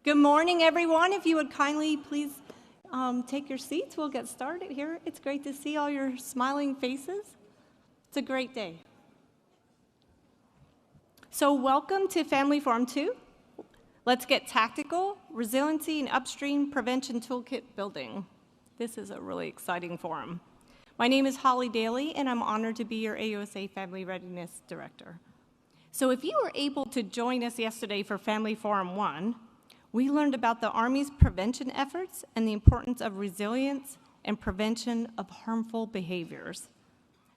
Good morning, everyone. If you would kindly please take your seats, we'll get started here. It's great to see all your smiling faces. It's a great day. So welcome to Family Forum 2. Let's get tactical, resiliency, and upstream prevention toolkit building. This is a really exciting forum. My name is Holly Daly, and I'm honored to be your AUSA Family Readiness Director. So if you were able to join us yesterday for Family Forum 1, we learned about the Army's prevention efforts and the importance of resilience and prevention of harmful behaviors.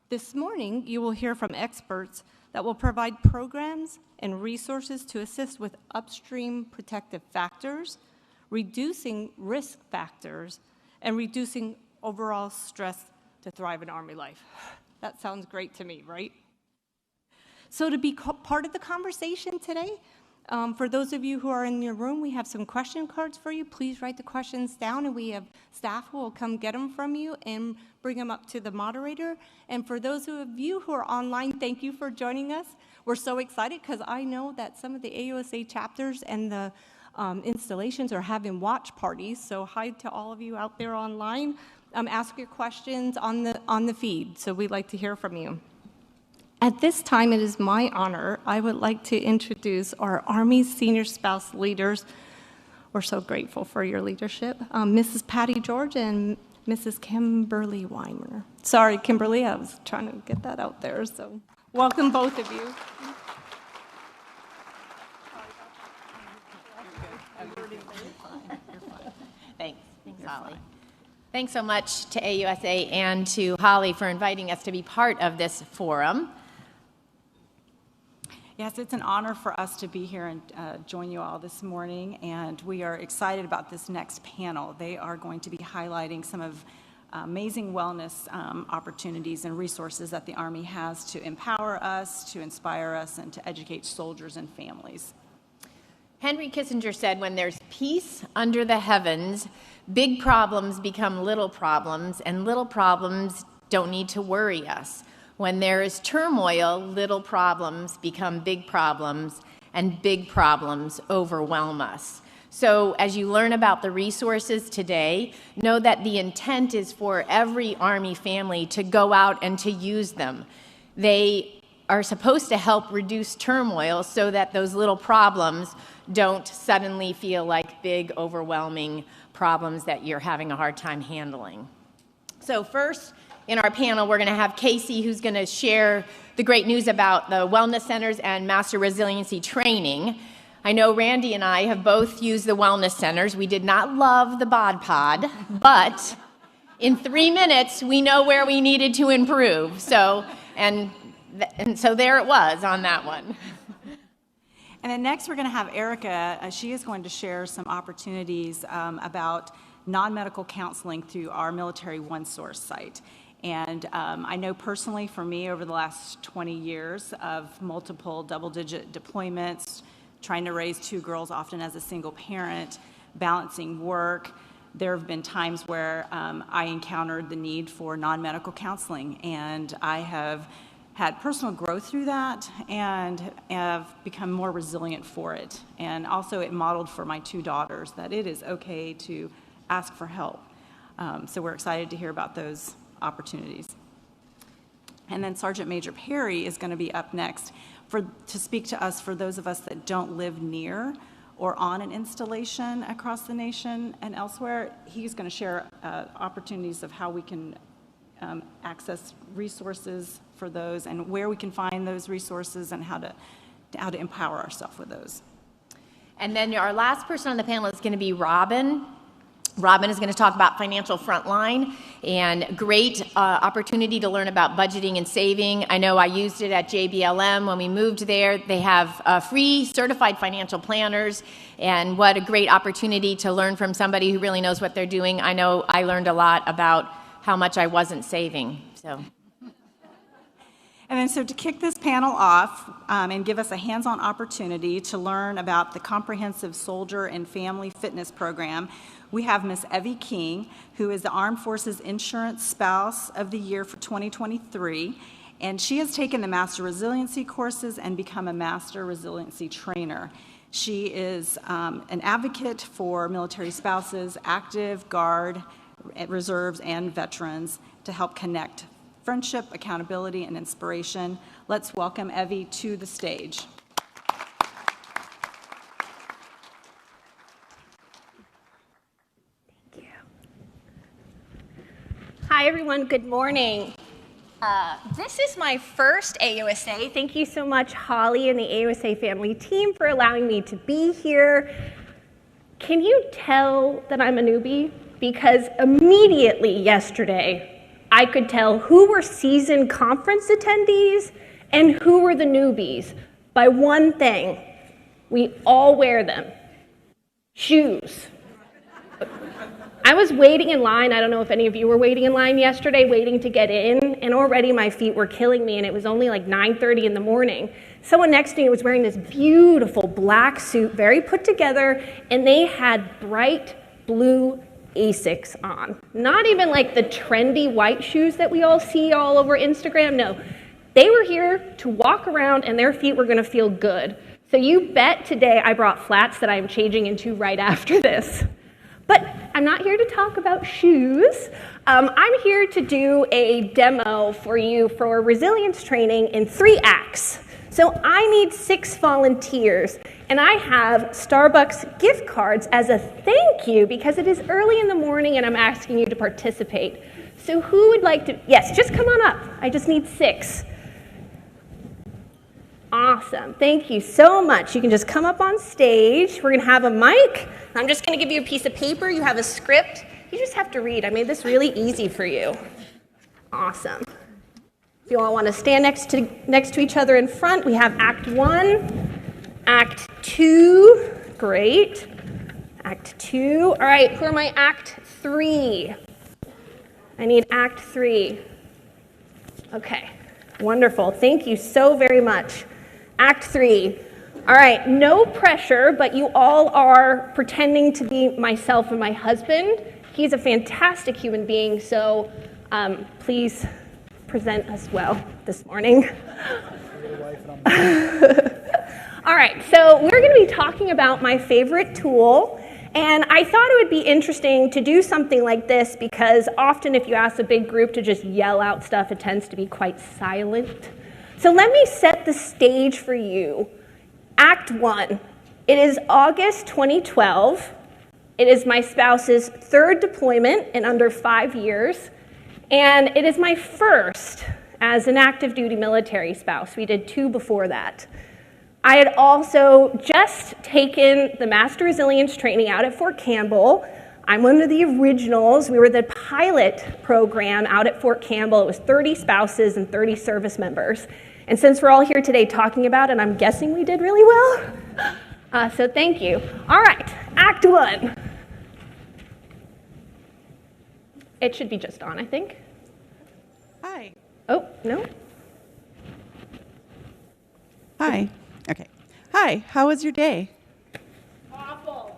This morning, you will hear from experts that will provide programs and resources to assist with upstream protective factors, reducing risk factors, and reducing overall stress to thrive in Army life. That sounds great to me, right? So to be part of the conversation today, for those of you who are in your room, we have some question cards for you. Please write the questions down, and we have staff who will come get them from you and bring them up to the moderator. And for those of you who are online, thank you for joining us. We're so excited because I know that some of the AUSA chapters and the installations are having watch parties. So hi to all of you out there online. Ask your questions on the feed. So we'd like to hear from you. At this time, it is my honor, I would like to introduce our Army Senior Spouse leaders. We're so grateful for your leadership. Mrs. Patty George and Mrs. Kimberly Weimer. Sorry, Kimberly, I was trying to get that out there, so welcome both of you. Thanks, Holly. Thanks so much to AUSA and to Holly for inviting us to be part of this forum. Yes, it's an honor for us to be here and join you all this morning, and we are excited about this next panel. They are going to be highlighting some of amazing wellness opportunities and resources that the Army has to empower us, to inspire us, and to educate soldiers and families. Henry Kissinger said, when there's peace under the heavens, big problems become little problems, and little problems don't need to worry us. When there is turmoil, little problems become big problems, and big problems overwhelm us. So as you learn about the resources today, know that the intent is for every Army family to go out and to use them. They are supposed to help reduce turmoil so that those little problems don't suddenly feel like big, overwhelming problems that you're having a hard time handling. So first, in our panel, we're going to have Casey, who's going to share the great news about the wellness centers and master resiliency training. I know Randy and I have both used the wellness centers. We did not love the bod pod, but in 3 minutes, we know where we needed to improve. So, and so there it was on that one. And then next, we're going to have Erica. She is going to share some opportunities about non-medical counseling through our Military OneSource site. And I know personally for me over the last 20 years of multiple double-digit deployments, trying to raise 2 girls often as a single parent, balancing work, there have been times where I encountered the need for non-medical counseling, and I have had personal growth through that and have become more resilient for it. And also it modeled for my 2 daughters that it is okay to ask for help. So we're excited to hear about those opportunities. And then Sergeant Major Perry is going to be up next to speak to us for those of us that don't live near or on an installation across the nation and elsewhere. He's going to share opportunities of how we can access resources for those and where we can find those resources and how to empower ourselves with those. And then our last person on the panel is going to be Robin. Robin is going to talk about Financial Frontline and great opportunity to learn about budgeting and saving. I know I used it at JBLM when we moved there. They have free certified financial planners, and what a great opportunity to learn from somebody who really knows what they're doing. I know I learned a lot about how much I wasn't saving. So. And then so to kick this panel off and give us a hands-on opportunity to learn about the Comprehensive Soldier and Family Fitness Program, we have Ms. Evie King, who is the Armed Forces Insurance Spouse of the Year for 2023, and she has taken the Master Resiliency courses and become a Master Resiliency Trainer. She is an advocate for military spouses, active, Guard, reserves, and veterans to help connect friendship, accountability, and inspiration. Let's welcome Evie to the stage. Thank you. Hi, everyone. Good morning. This is my first AUSA. Thank you so much, Holly and the AUSA family team, for allowing me to be here. Can you tell that I'm a newbie? Because immediately yesterday, I could tell who were seasoned conference attendees and who were the newbies by one thing. We all wear them. Shoes. I was waiting in line. I don't know if any of you were waiting in line yesterday, waiting to get in, and already my feet were killing me, and it was only like 9:30 in the morning. Someone next to me was wearing this beautiful black suit, very put together, and they had bright blue ASICs on. Not even like the trendy white shoes that we all see all over Instagram. No, they were here to walk around, and their feet were going to feel good. So you bet today I brought flats that I'm changing into right after this. But I'm not here to talk about shoes. I'm here to do a demo for you for resilience training in 3 acts. So I need 6 volunteers, and I have Starbucks gift cards as a thank you because it is early in the morning and I'm asking you to participate. So who would like to, yes, just come on up. I just need 6. Awesome, thank you so much. You can just come up on stage. We're gonna have a mic. I'm just gonna give you a piece of paper. You have a script. You just have to read. I made this really easy for you. Awesome. If you all wanna stand next to each other in front, we have Act 1, Act 2, great. Act 2, all right, who are my Act 3? I need Act 3. Okay, wonderful, thank you so very much. Act 3. All right, no pressure, but you all are pretending to be myself and my husband. He's a fantastic human being, so please present us well this morning. All right, so we're going to be talking about my favorite tool, and I thought it would be interesting to do something like this because often if you ask a big group to just yell out stuff, it tends to be quite silent. So let me set the stage for you. Act 1. It is August 2012. It is my spouse's 3rd deployment in under 5 years, and it is my first as an active duty military spouse. We did 2 before that. I had also just taken the Master Resilience training out at Fort Campbell. I'm one of the originals. We were the pilot program out at Fort Campbell. It was 30 spouses and 30 service members. And since we're all here today talking about it, I'm guessing we did really well. So thank you. All right, Act 1. It should be just on, I think. Hi. Oh, no? Hi. Okay. Hi, how was your day? Awful.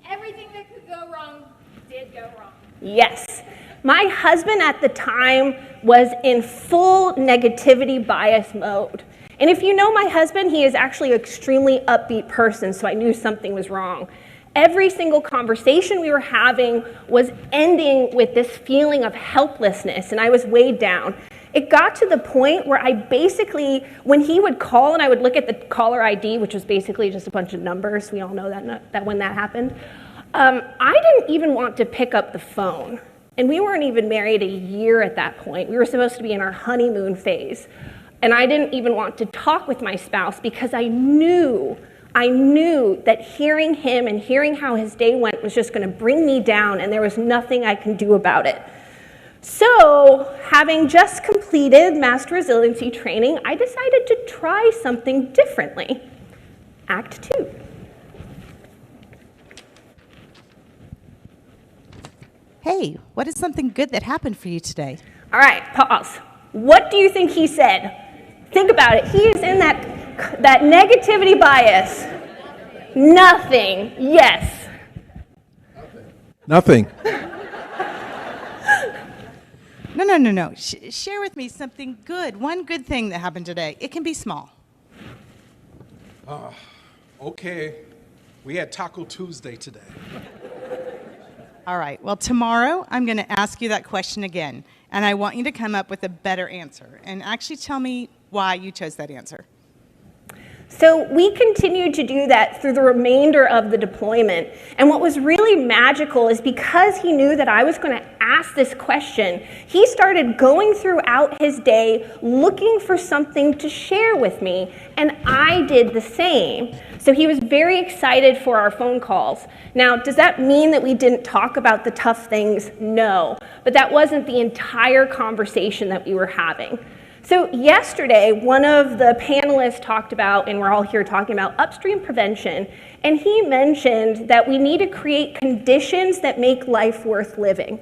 Everything that could go wrong did go wrong. Yes. My husband at the time was in full negativity bias mode. And if you know my husband, he is actually an extremely upbeat person, so I knew something was wrong. Every single conversation we were having was ending with this feeling of helplessness, and I was weighed down. It got to the point where I basically, when he would call and I would look at the caller ID, which was basically just a bunch of numbers, we all know that when that happened, I didn't even want to pick up the phone. And we weren't even married a year at that point. We were supposed to be in our honeymoon phase. And I didn't even want to talk with my spouse because I knew that hearing him and hearing how his day went was just going to bring me down, and there was nothing I can do about it. So, having just completed Master Resiliency training, I decided to try something differently. Act 2. Hey, what is something good that happened for you today? All right, pause. What do you think he said? Think about it. He is in that negativity bias. Nothing. Yes. Nothing. No. Share with me something good, one good thing that happened today. It can be small. Okay, we had Taco Tuesday today. All right. Well, tomorrow I'm going to ask you that question again, and I want you to come up with a better answer and actually tell me why you chose that answer. So we continued to do that through the remainder of the deployment. And what was really magical is because he knew that I was going to ask this question, he started going throughout his day looking for something to share with me, and I did the same. So he was very excited for our phone calls. Now, does that mean that we didn't talk about the tough things? No. But that wasn't the entire conversation that we were having. So yesterday, one of the panelists talked about, and we're all here talking about, upstream prevention, and he mentioned that we need to create conditions that make life worth living.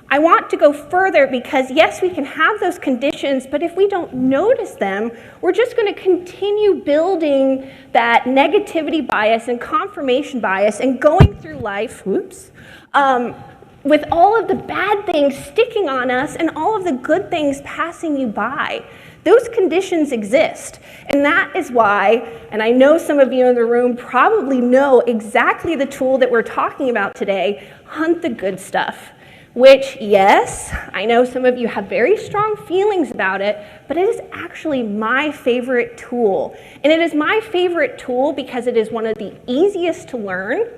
I want to go further because, yes, we can have those conditions, but if we don't notice them, we're just going to continue building that negativity bias and confirmation bias and going through life, with all of the bad things sticking on us and all of the good things passing you by. Those conditions exist. And that is why, and I know some of you in the room probably know exactly the tool that we're talking about today, Hunt the Good Stuff. Which, yes, I know some of you have very strong feelings about it, but it is actually my favorite tool. And it is my favorite tool because it is one of the easiest to learn,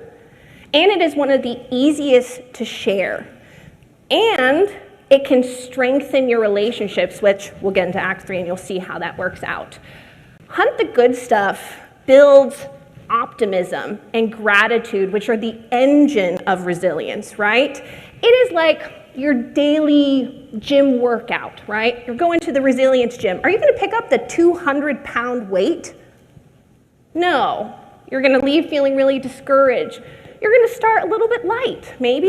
and it is one of the easiest to share. And it can strengthen your relationships, which we'll get into Act 3 and you'll see how that works out. Hunt the Good Stuff builds optimism and gratitude, which are the engine of resilience, right? It is like your daily gym workout, right? You're going to the resilience gym. Are you going to pick up the 200-pound weight? No. You're going to leave feeling really discouraged. You're going to start a little bit light, maybe.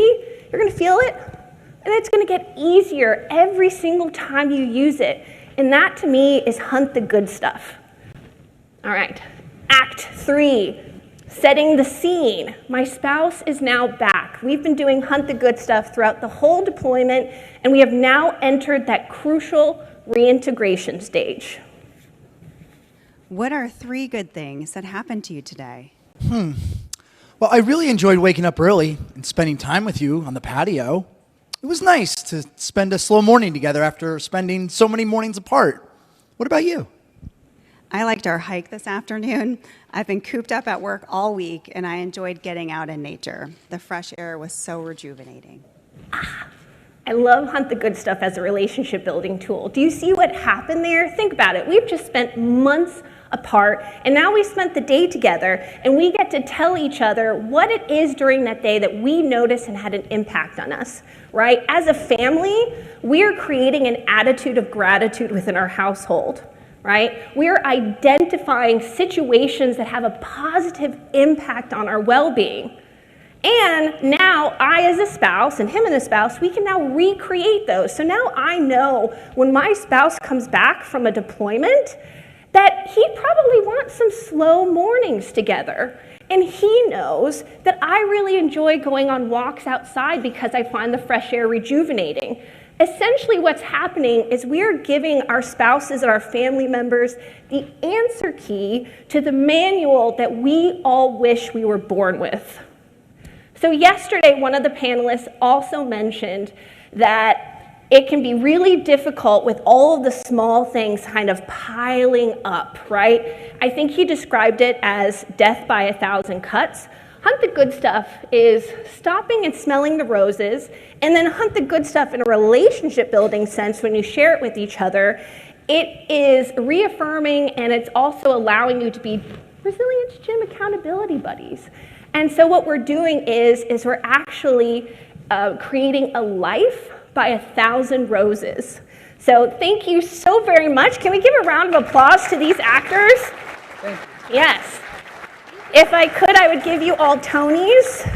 You're going to feel it, and it's going to get easier every single time you use it. And that, to me, is Hunt the Good Stuff. All right. Act 3, setting the scene. My spouse is now back. We've been doing Hunt the Good Stuff throughout the whole deployment, and we have now entered that crucial reintegration stage. What are 3 good things that happened to you today? Well, I really enjoyed waking up early and spending time with you on the patio. It was nice to spend a slow morning together after spending so many mornings apart. What about you? I liked our hike this afternoon. I've been cooped up at work all week, and I enjoyed getting out in nature. The fresh air was so rejuvenating. I love Hunt the Good Stuff as a relationship building tool. Do you see what happened there? Think about it. We've just spent months apart, and now we spent the day together, and we get to tell each other what it is during that day that we noticed and had an impact on us, right? As a family, we are creating an attitude of gratitude within our household, right? We are identifying situations that have a positive impact on our well-being. And now I as a spouse and him and a spouse, we can now recreate those. So now I know when my spouse comes back from a deployment that he probably wants some slow mornings together. And he knows that I really enjoy going on walks outside because I find the fresh air rejuvenating. Essentially what's happening is we are giving our spouses and our family members the answer key to the manual that we all wish we were born with. So yesterday, one of the panelists also mentioned that it can be really difficult with all of the small things kind of piling up, right? I think he described it as death by 1,000 cuts. Hunt the Good Stuff is stopping and smelling the roses, and then Hunt the Good Stuff in a relationship building sense when you share it with each other. It is reaffirming, and it's also allowing you to be Resilience Gym accountability buddies. And so what we're doing is we're actually creating a life by 1,000 roses. So thank you so very much. Can we give a round of applause to these actors? Yes. If I could, I would give you all Tonys.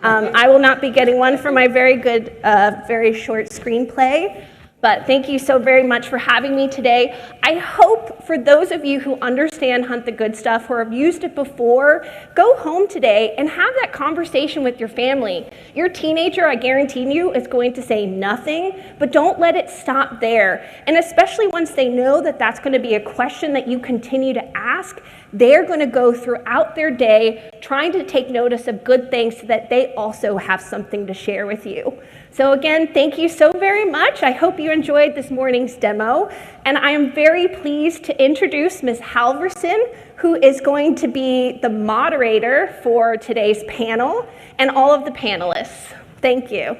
I will not be getting one for my very good, very short screenplay. But thank you so very much for having me today. I hope for those of you who understand Hunt the Good Stuff or have used it before, go home today and have that conversation with your family. Your teenager, I guarantee you, is going to say nothing, but don't let it stop there. And especially once they know that that's going to be a question that you continue to ask, they're going to go throughout their day trying to take notice of good things so that they also have something to share with you. So again, thank you so very much. I hope you enjoyed this morning's demo. And I am very pleased to introduce Ms. Halverson, who is going to be the moderator for today's panel, and all of the panelists. Thank you.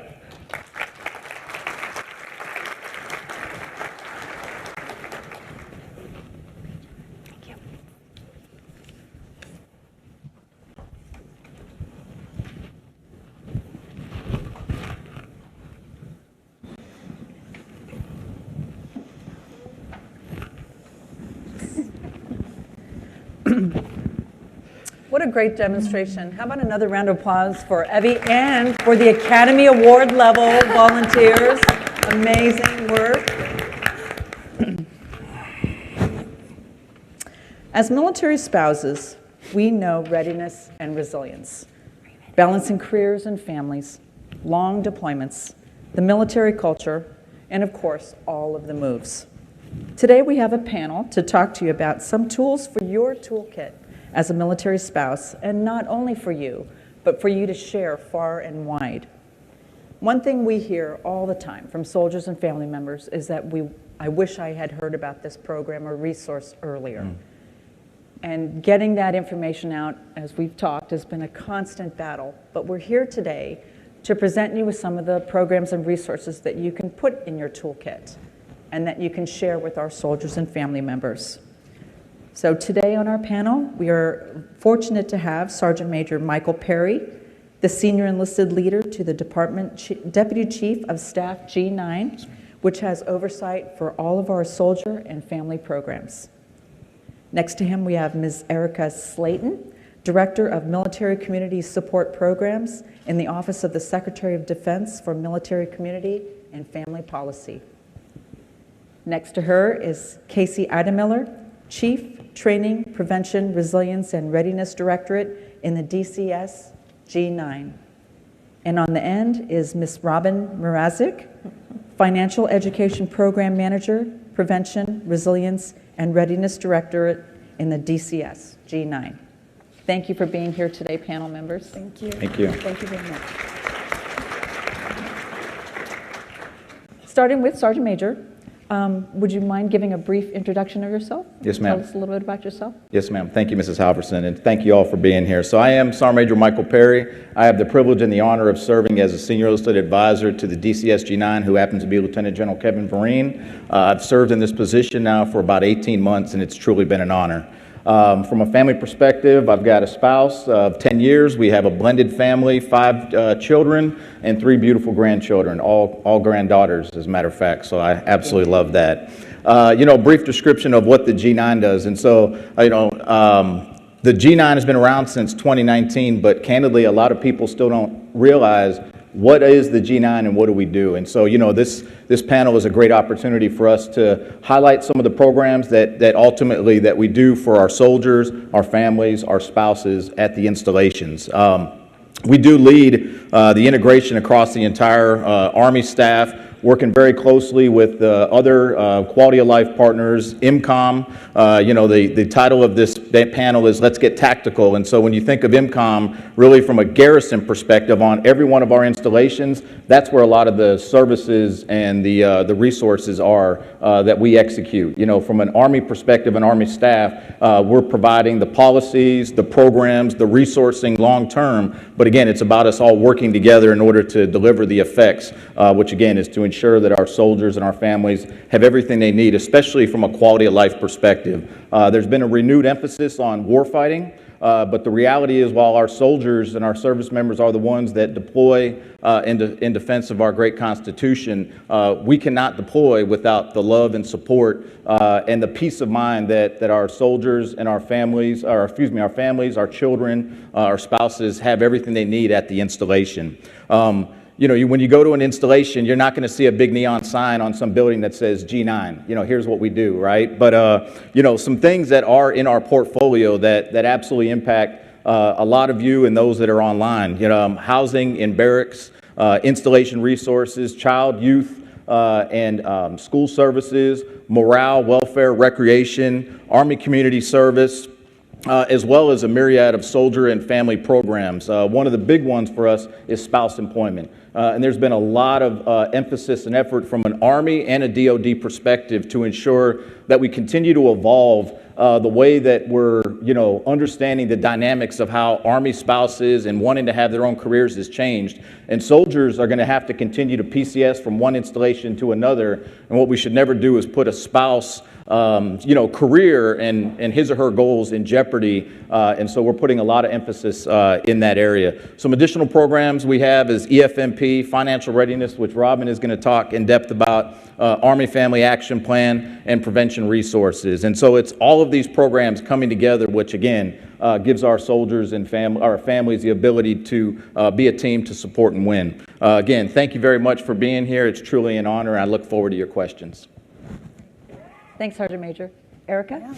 What a great demonstration. How about another round of applause for Evie and for the Academy Award level volunteers. Amazing work. As military spouses, we know readiness and resilience, balancing careers and families, long deployments, the military culture, and of course, all of the moves. Today we have a panel to talk to you about some tools for your toolkit as a military spouse, and not only for you, but for you to share far and wide. One thing we hear all the time from soldiers and family members is that I wish I had heard about this program or resource earlier. And getting that information out, as we've talked, has been a constant battle. But we're here today to present you with some of the programs and resources that you can put in your toolkit and that you can share with our soldiers and family members. So today on our panel, we are fortunate to have Sergeant Major Michael Perry, the Senior Enlisted Leader to the Deputy Chief of Staff G9, which has oversight for all of our soldier and family programs. Next to him, we have Ms. Erica Slayton, Director of Military Community Support Programs in the Office of the Secretary of Defense for Military Community and Family Policy. Next to her is Casey Idemiller, Chief Training, Prevention, Resilience, and Readiness Directorate in the DCS G9. And on the end is Ms. Robin Mrazek, Financial Education Program Manager, Prevention, Resilience, and Readiness Directorate in the DCS G9. Thank you for being here today, panel members. Thank you. Thank you. Thank you very much. Starting with Sergeant Major, would you mind giving a brief introduction of yourself? Yes, ma'am. Tell us a little bit about yourself. Yes, ma'am. Thank you, Mrs. Halverson, and thank you all for being here. So I am Sergeant Major Michael Perry. I have the privilege and the honor of serving as a Senior Enlisted Advisor to the DCS G9, who happens to be Lieutenant General Kevin Vereen. I've served in this position now for about 18 months, and it's truly been an honor. From a family perspective, I've got a spouse of 10 years. We have a blended family, 5 children, and 3 beautiful grandchildren, all granddaughters, as a matter of fact. So I absolutely love that. Brief description of what the G9 does. And so, the G9 has been around since 2019, but candidly, a lot of people still don't realize what is the G9 and what do we do? And so, this panel is a great opportunity for us to highlight some of the programs that ultimately that we do for our soldiers, our families, our spouses at the installations. We do lead the integration across the entire Army staff, working very closely with other quality of life partners, IMCOM. The title of this panel is Let's Get Tactical. And so when you think of IMCOM, really from a garrison perspective on every one of our installations, that's where a lot of the services and the resources are that we execute. From an Army perspective and Army staff, we're providing the policies, the programs, the resourcing long term. But again, it's about us all working together in order to deliver the effects, which again is to ensure that our soldiers and our families have everything they need, especially from a quality of life perspective. There's been a renewed emphasis on warfighting, but the reality is while our soldiers and our service members are the ones that deploy in defense of our great Constitution, we cannot deploy without the love and support and the peace of mind that our soldiers and our families, our families, our children, our spouses have everything they need at the installation. When you go to an installation, you're not going to see a big neon sign on some building that says G9. Here's what we do, right? But, some things that are in our portfolio that absolutely impact a lot of you and those that are online. Housing in barracks, installation resources, child, youth, and school services, morale, welfare, recreation, Army community service, as well as a myriad of soldier and family programs. One of the big ones for us is spouse employment. And there's been a lot of emphasis and effort from an Army and a DoD perspective to ensure that we continue to evolve the way that we're, understanding the dynamics of how Army spouses and wanting to have their own careers has changed. And soldiers are going to have to continue to PCS from one installation to another. And what we should never do is put a spouse career and his or her goals in jeopardy. And so we're putting a lot of emphasis in that area. Some additional programs we have is EFMP, Financial Readiness, which Robin is going to talk in depth about, Army Family Action Plan, and Prevention Resources. And so it's all of these programs coming together, which again, gives our soldiers and our families the ability to be a team to support and win. Again, thank you very much for being here. It's truly an honor. I look forward to your questions. Thanks, Sergeant Major. Erica?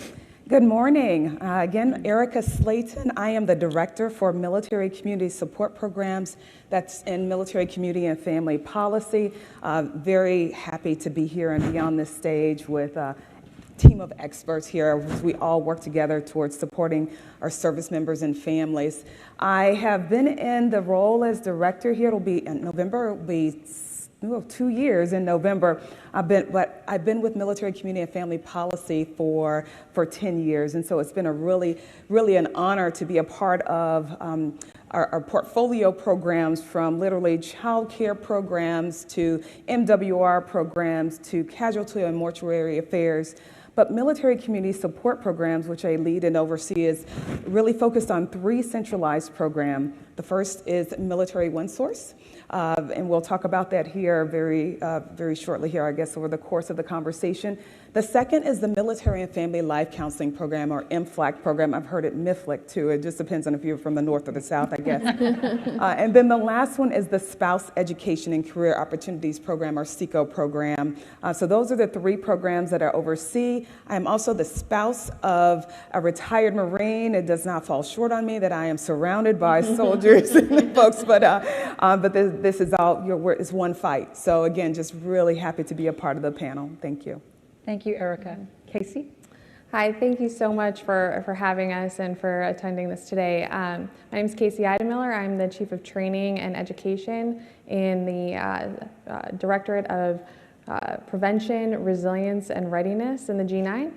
Good morning. Again, Erica Slayton. I am the Director for Military Community Support Programs. That's in Military Community and Family Policy. Very happy to be here and be on this stage with a team of experts here. We all work together towards supporting our service members and families. I have been in the role as director here. It'll be in November. It'll be 2 years in November. I've been with Military Community and Family Policy for 10 years, and so it's been a really an honor to be a part of our portfolio programs, from literally child care programs to MWR programs to casualty and mortuary affairs. But military community support programs, which I lead and oversee, is really focused on 3 centralized programs. The first is Military One Source, and we'll talk about that here very shortly here, I guess, over the course of the conversation. The second is the Military and Family Life Counseling Program, or MFLAC program. I've heard it MIFLIC too. It just depends on if you're from the north or the south, I guess. And then the last one is the Spouse Education and Career Opportunities Program, or SECO program. So those are the 3 programs that I oversee. I am also the spouse of a retired Marine. It does not fall short on me that I am surrounded by soldiers and folks, but this is all, it's one fight. So again, just really happy to be a part of the panel. Thank you. Thank you, Erica. Casey? Hi, thank you so much for having us and for attending this today. My name is Casey Idemiller. I'm the Chief of Training and Education in the Directorate of Prevention, Resilience, and Readiness in the G9.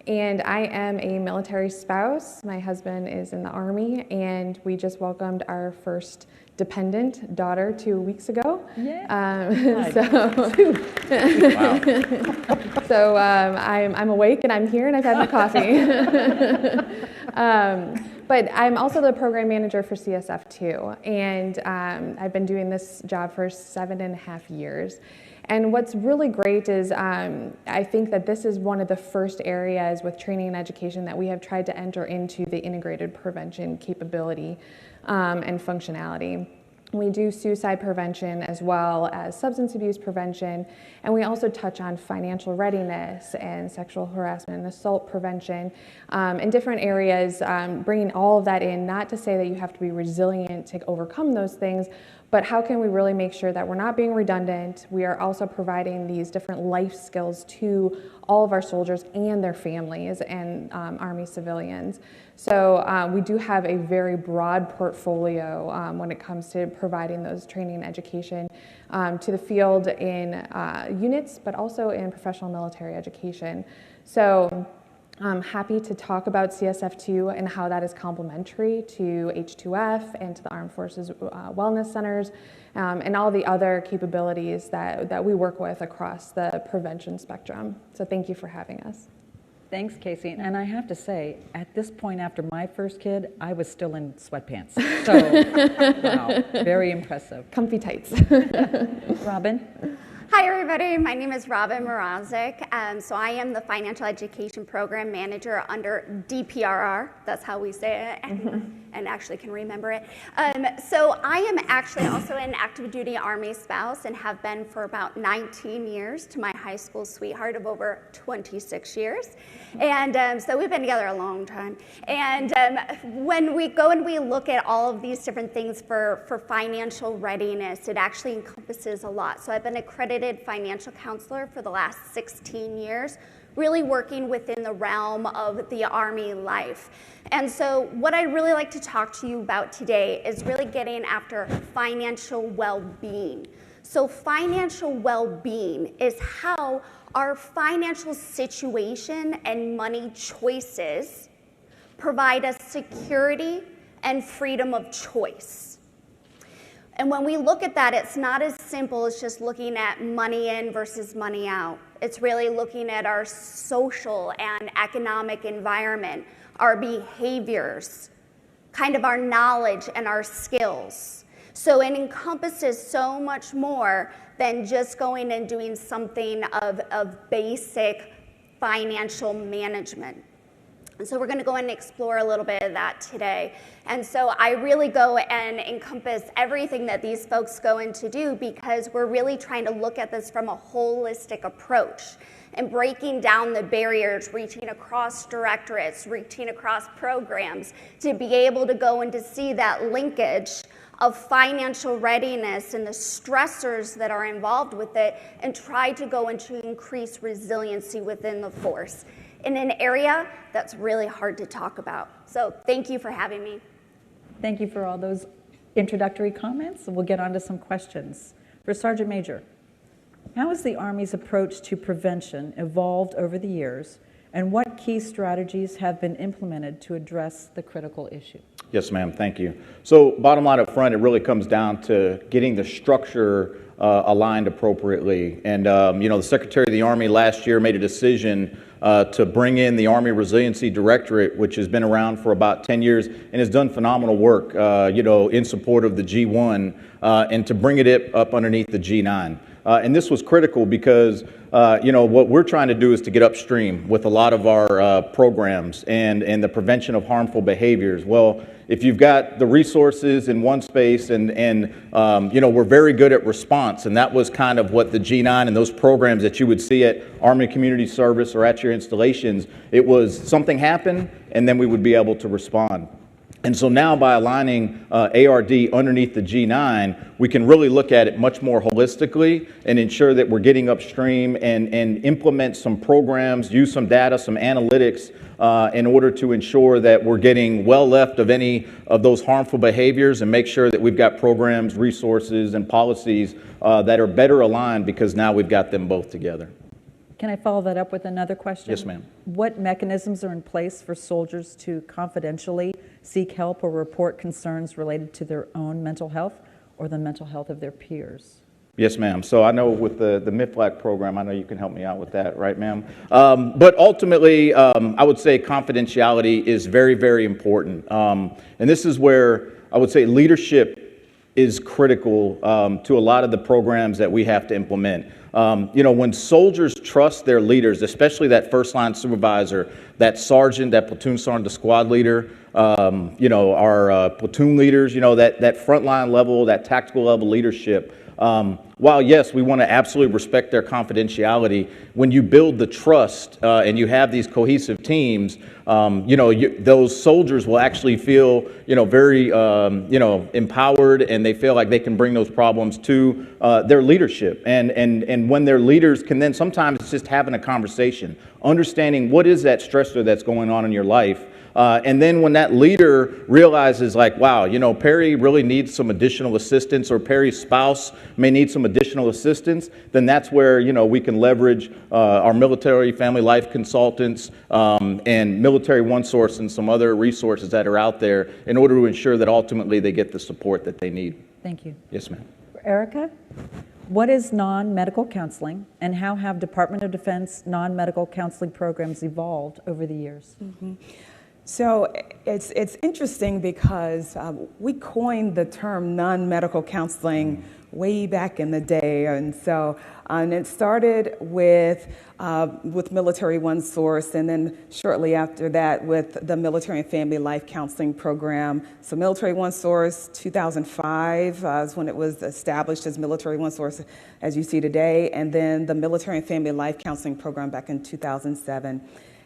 And I am a military spouse. My husband is in the Army, and we just welcomed our first dependent daughter 2 weeks ago. So I'm awake and I'm here and I've had my coffee. But I'm also the program manager for CSF2, and I've been doing this job for 7.5 years. And what's really great is I think that this is one of the first areas with training and education that we have tried to enter into the integrated prevention capability and functionality. We do suicide prevention as well as substance abuse prevention, and we also touch on financial readiness and sexual harassment and assault prevention in different areas, bringing all of that in, not to say that you have to be resilient to overcome those things, but how can we really make sure that we're not being redundant? We are also providing these different life skills to all of our soldiers and their families and Army civilians. So we do have a very broad portfolio when it comes to providing those training and education to the field in units, but also in professional military education. So I'm happy to talk about CSF2 and how that is complementary to H2F and to the Armed Forces Wellness Centers and all the other capabilities that we work with across the prevention spectrum. So thank you for having us. Thanks, Casey. And I have to say, at this point after my first kid, I was still in sweatpants. So, wow, very impressive. Comfy tights. Robin? Hi, everybody. My name is Robin Morozic. So I am the Financial Education Program Manager under DPRR. That's how we say it, and actually can remember it. So I am actually also an active duty Army spouse and have been for about 19 years to my high school sweetheart of over 26 years. And so we've been together a long time. And when we go and we look at all of these different things for financial readiness, it actually encompasses a lot. So I've been accredited accredited financial counselor for the last 16 years, really working within the realm of the Army life. And so what I'd really like to talk to you about today is really getting after financial well-being. So financial well-being is how our financial situation and money choices provide us security and freedom of choice. And when we look at that, it's not as simple as just looking at money in versus money out. It's really looking at our social and economic environment, our behaviors, kind of our knowledge and our skills. So it encompasses so much more than just going and doing something of basic financial management. And so we're going to go and explore a little bit of that today. And so I really go and encompass everything that these folks go in to do, because we're really trying to look at this from a holistic approach and breaking down the barriers, reaching across directorates, reaching across programs, to be able to go and to see that linkage of financial readiness and the stressors that are involved with it, and try to go and to increase resiliency within the force in an area that's really hard to talk about. So thank you for having me. Thank you for all those introductory comments. We'll get on to some questions. For Sergeant Major, how has the Army's approach to prevention evolved over the years, and what key strategies have been implemented to address the critical issue? Yes, ma'am. Thank you. So bottom line up front, it really comes down to getting the structure aligned appropriately. And, the Secretary of the Army last year made a decision to bring in the Army Resiliency Directorate, which has been around for about 10 years and has done phenomenal work, in support of the G1, and to bring it up underneath the G9. And this was critical because, what we're trying to do is to get upstream with a lot of our programs and the prevention of harmful behaviors. Well, if you've got the resources in one space and we're very good at response, and that was kind of what the G9 and those programs that you would see at Army Community Service or at your installations, it was something happened and then we would be able to respond. And so now by aligning ARD underneath the G9, we can really look at it much more holistically and ensure that we're getting upstream and implement some programs, use some data, some analytics in order to ensure that we're getting well left of any of those harmful behaviors, and make sure that we've got programs, resources, and policies that are better aligned, because now we've got them both together. Can I follow that up with another question? Yes, ma'am. What mechanisms are in place for soldiers to confidentially seek help or report concerns related to their own mental health or the mental health of their peers? Yes, ma'am. So I know with the MIFLAC program, I know you can help me out with that, right, ma'am? But ultimately, I would say confidentiality is very, very important. And this is where I would say leadership is critical to a lot of the programs that we have to implement. When soldiers trust their leaders, especially that first line supervisor, that sergeant, that platoon sergeant, the squad leader, our platoon leaders, that frontline level, that tactical level leadership. While yes, we want to absolutely respect their confidentiality, when you build the trust and you have these cohesive teams, those soldiers will actually feel, very, empowered, and they feel like they can bring those problems to their leadership. And when their leaders can then, sometimes it's just having a conversation, understanding what is that stressor that's going on in your life. And then when that leader realizes, like, wow, Perry really needs some additional assistance, or Perry's spouse may need some additional assistance, then that's where, we can leverage our military family life consultants and Military One Source and some other resources that are out there in order to ensure that ultimately they get the support that they need. Thank you. Yes, ma'am. Erica, what is non-medical counseling, and how have Department of Defense non-medical counseling programs evolved over the years? Mm-hmm. So it's interesting because we coined the term non-medical counseling way back in the day, and so and it started with Military One Source, and then shortly after that with the Military and Family Life Counseling Program. So Military One Source 2005 is when it was established as Military One Source as you see today, and then the Military and Family Life Counseling Program back in 2007.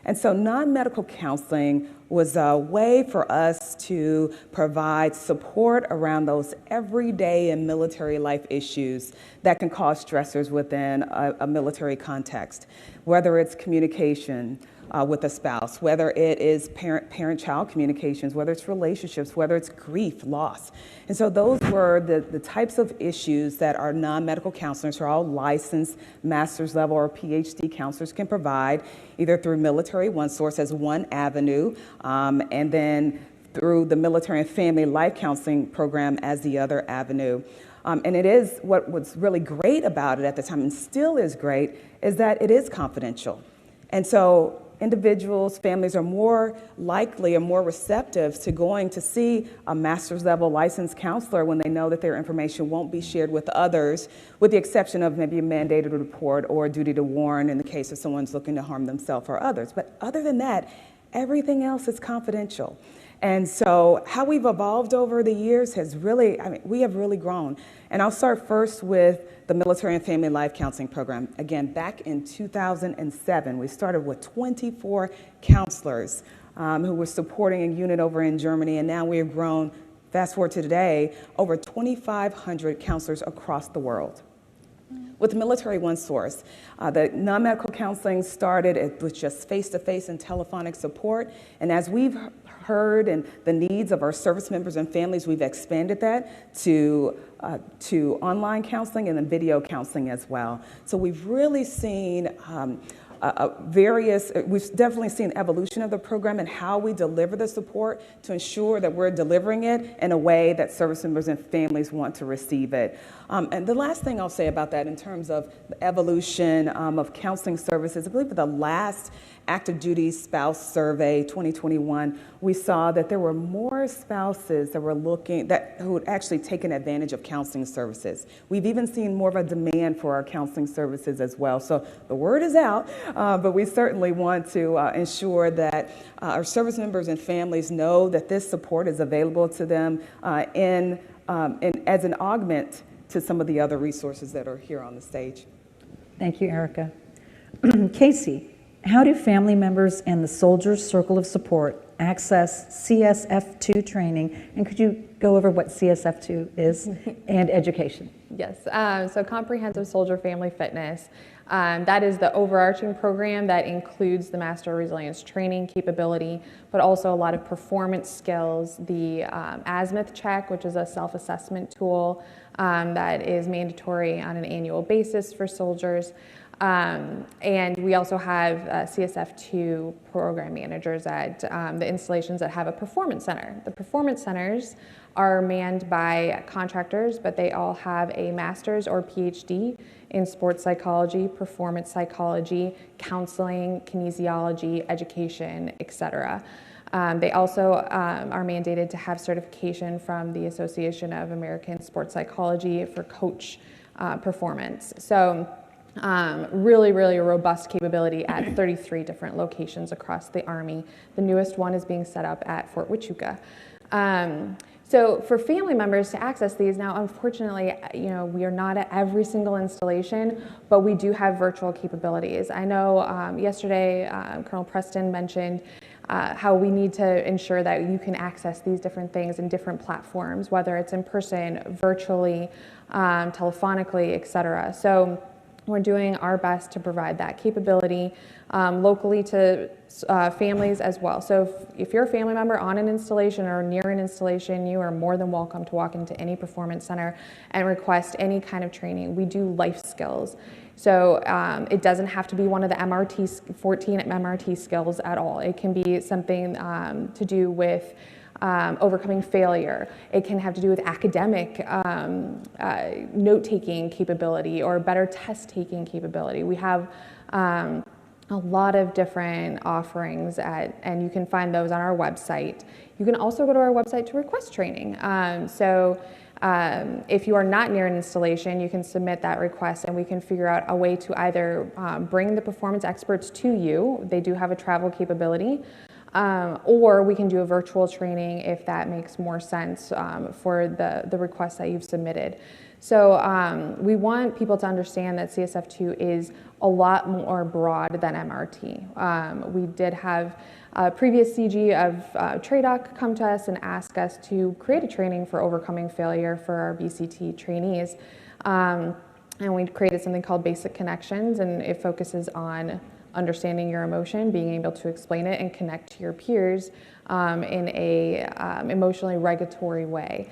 And so non-medical counseling was a way for us to provide support around those everyday and military life issues that can cause stressors within a military context, whether it's communication with a spouse, whether it is parent-child communications, whether it's relationships, whether it's grief, loss. And so those were the types of issues that our non-medical counselors, who are all licensed master's level or PhD counselors, can provide, either through Military OneSource as one avenue, and then through the Military and Family Life Counseling Program as the other avenue. And it is, what was really great about it at the time, and still is great, is that it is confidential. And so individuals, families are more likely or more receptive to going to see a master's level licensed counselor when they know that their information won't be shared with others, with the exception of maybe a mandated report or a duty to warn in the case of someone's looking to harm themselves or others. But other than that, everything else is confidential. And so how we've evolved over the years has really, we have really grown. And I'll start first with the Military and Family Life Counseling Program. Again, back in 2007, we started with 24 counselors who were supporting a unit over in Germany, and now we have grown, fast forward to today, over 2,500 counselors across the world. With Military OneSource, the non-medical counseling started with just face-to-face and telephonic support, and as we've heard and the needs of our service members and families, we've expanded that to online counseling and then video counseling as well. So we've really seen we've definitely seen evolution of the program and how we deliver the support to ensure that we're delivering it in a way that service members and families want to receive it. And the last thing I'll say about that in terms of the evolution of counseling services, I believe for the last active duty spouse survey 2021, we saw that there were more spouses that were who had actually taken advantage of counseling services. We've even seen more of a demand for our counseling services as well. So the word is out, but we certainly want to ensure that our service members and families know that this support is available to them as an augment to some of the other resources that are here on the stage. Thank you, Erica. Casey, how do family members and the Soldiers Circle of Support access CSF2 training? And could you go over what CSF2 is and education? Yes, so Comprehensive Soldier Family Fitness. That is the overarching program that includes the Master Resilience training capability, but also a lot of performance skills, the azimuth check, which is a self-assessment tool that is mandatory on an annual basis for soldiers. And we also have CSF2 program managers at the installations that have a performance center. The performance centers are manned by contractors, but they all have a master's or PhD in sports psychology, performance psychology, counseling, kinesiology, education, etc. They also are mandated to have certification from the Association of American Sports Psychology for coach performance. So really, really a robust capability at 33 different locations across the Army. The newest one is being set up at Fort Huachuca. So for family members to access these, now unfortunately, we are not at every single installation, but we do have virtual capabilities. I know yesterday Colonel Preston mentioned how we need to ensure that you can access these different things in different platforms, whether it's in person, virtually, telephonically, etc. So we're doing our best to provide that capability locally to families as well. So if you're a family member on an installation or near an installation, you are more than welcome to walk into any performance center and request any kind of training. We do life skills. So it doesn't have to be one of the 14 MRT skills at all. It can be something to do with overcoming failure. It can have to do with academic note-taking capability or better test-taking capability. We have a lot of different offerings and you can find those on our website. You can also go to our website to request training. If you are not near an installation, you can submit that request and we can figure out a way to either bring the performance experts to you. They do have a travel capability. Or we can do a virtual training if that makes more sense for the request that you've submitted. So we want people to understand that CSF2 is a lot more broad than MRT. We did have a previous CG of TRADOC come to us and ask us to create a training for overcoming failure for our BCT trainees. And we created something called Basic Connections, and it focuses on understanding your emotion, being able to explain it and connect to your peers in a emotionally regulatory way.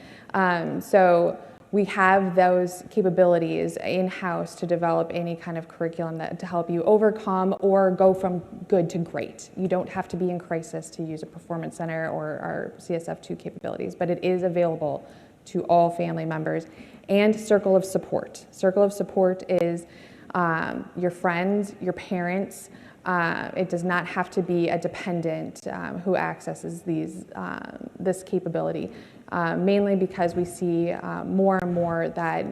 So we have those capabilities in-house to develop any kind of curriculum to help you overcome or go from good to great. You don't have to be in crisis to use a performance center or our CSF2 capabilities, but it is available to all family members. And Circle of Support. Circle of Support is your friends, your parents. It does not have to be a dependent who accesses this capability, mainly because we see more and more that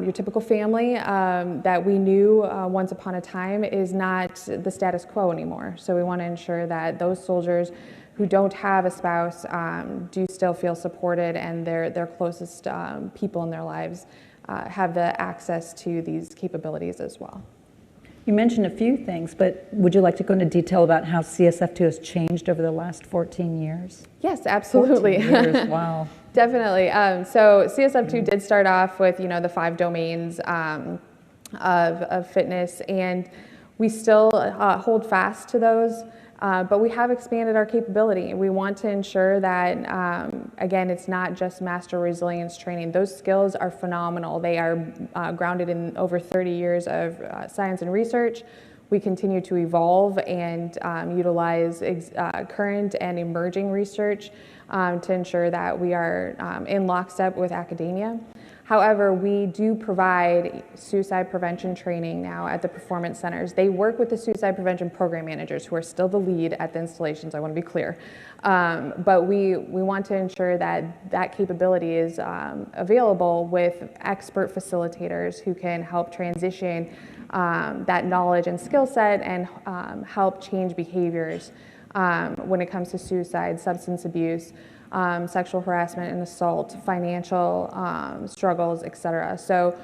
your typical family that we knew once upon a time is not the status quo anymore. So we want to ensure that those soldiers who don't have a spouse do still feel supported, and their closest people in their lives have the access to these capabilities as well. You mentioned a few things, but would you like to go into detail about how CSF2 has changed over the last 14 years? Yes, absolutely. 14 years, wow. Definitely. So CSF2 did start off with, the 5 domains of fitness, and we still hold fast to those. But we have expanded our capability. We want to ensure that, again, it's not just master resilience training. Those skills are phenomenal. They are grounded in over 30 years of science and research. We continue to evolve and utilize current and emerging research to ensure that we are in lockstep with academia. However, we do provide suicide prevention training now at the performance centers. They work with the suicide prevention program managers, who are still the lead at the installations, I want to be clear. But we want to ensure that that capability is available with expert facilitators who can help transition that knowledge and skill set and help change behaviors when it comes to suicide, substance abuse, sexual harassment and assault, financial struggles, etc. So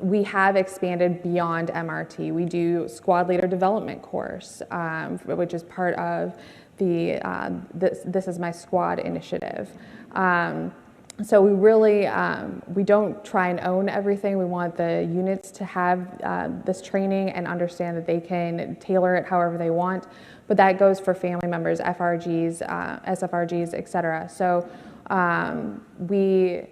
we have expanded beyond MRT. We do squad leader development course, which is part of the This Is My Squad initiative. So we really, we don't try and own everything. We want the units to have this training and understand that they can tailor it however they want. But that goes for family members, FRGs, SFRGs, et cetera. So the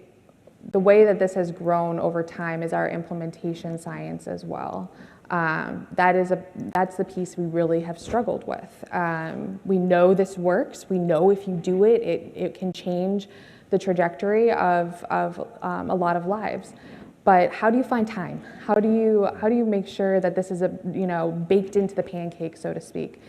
way that this has grown over time is our implementation science as well. That's the piece we really have struggled with. We know this works. We know if you do it, it can change the trajectory of a lot of lives. But how do you find time? How do you make sure that this is baked into the pancake, so to speak?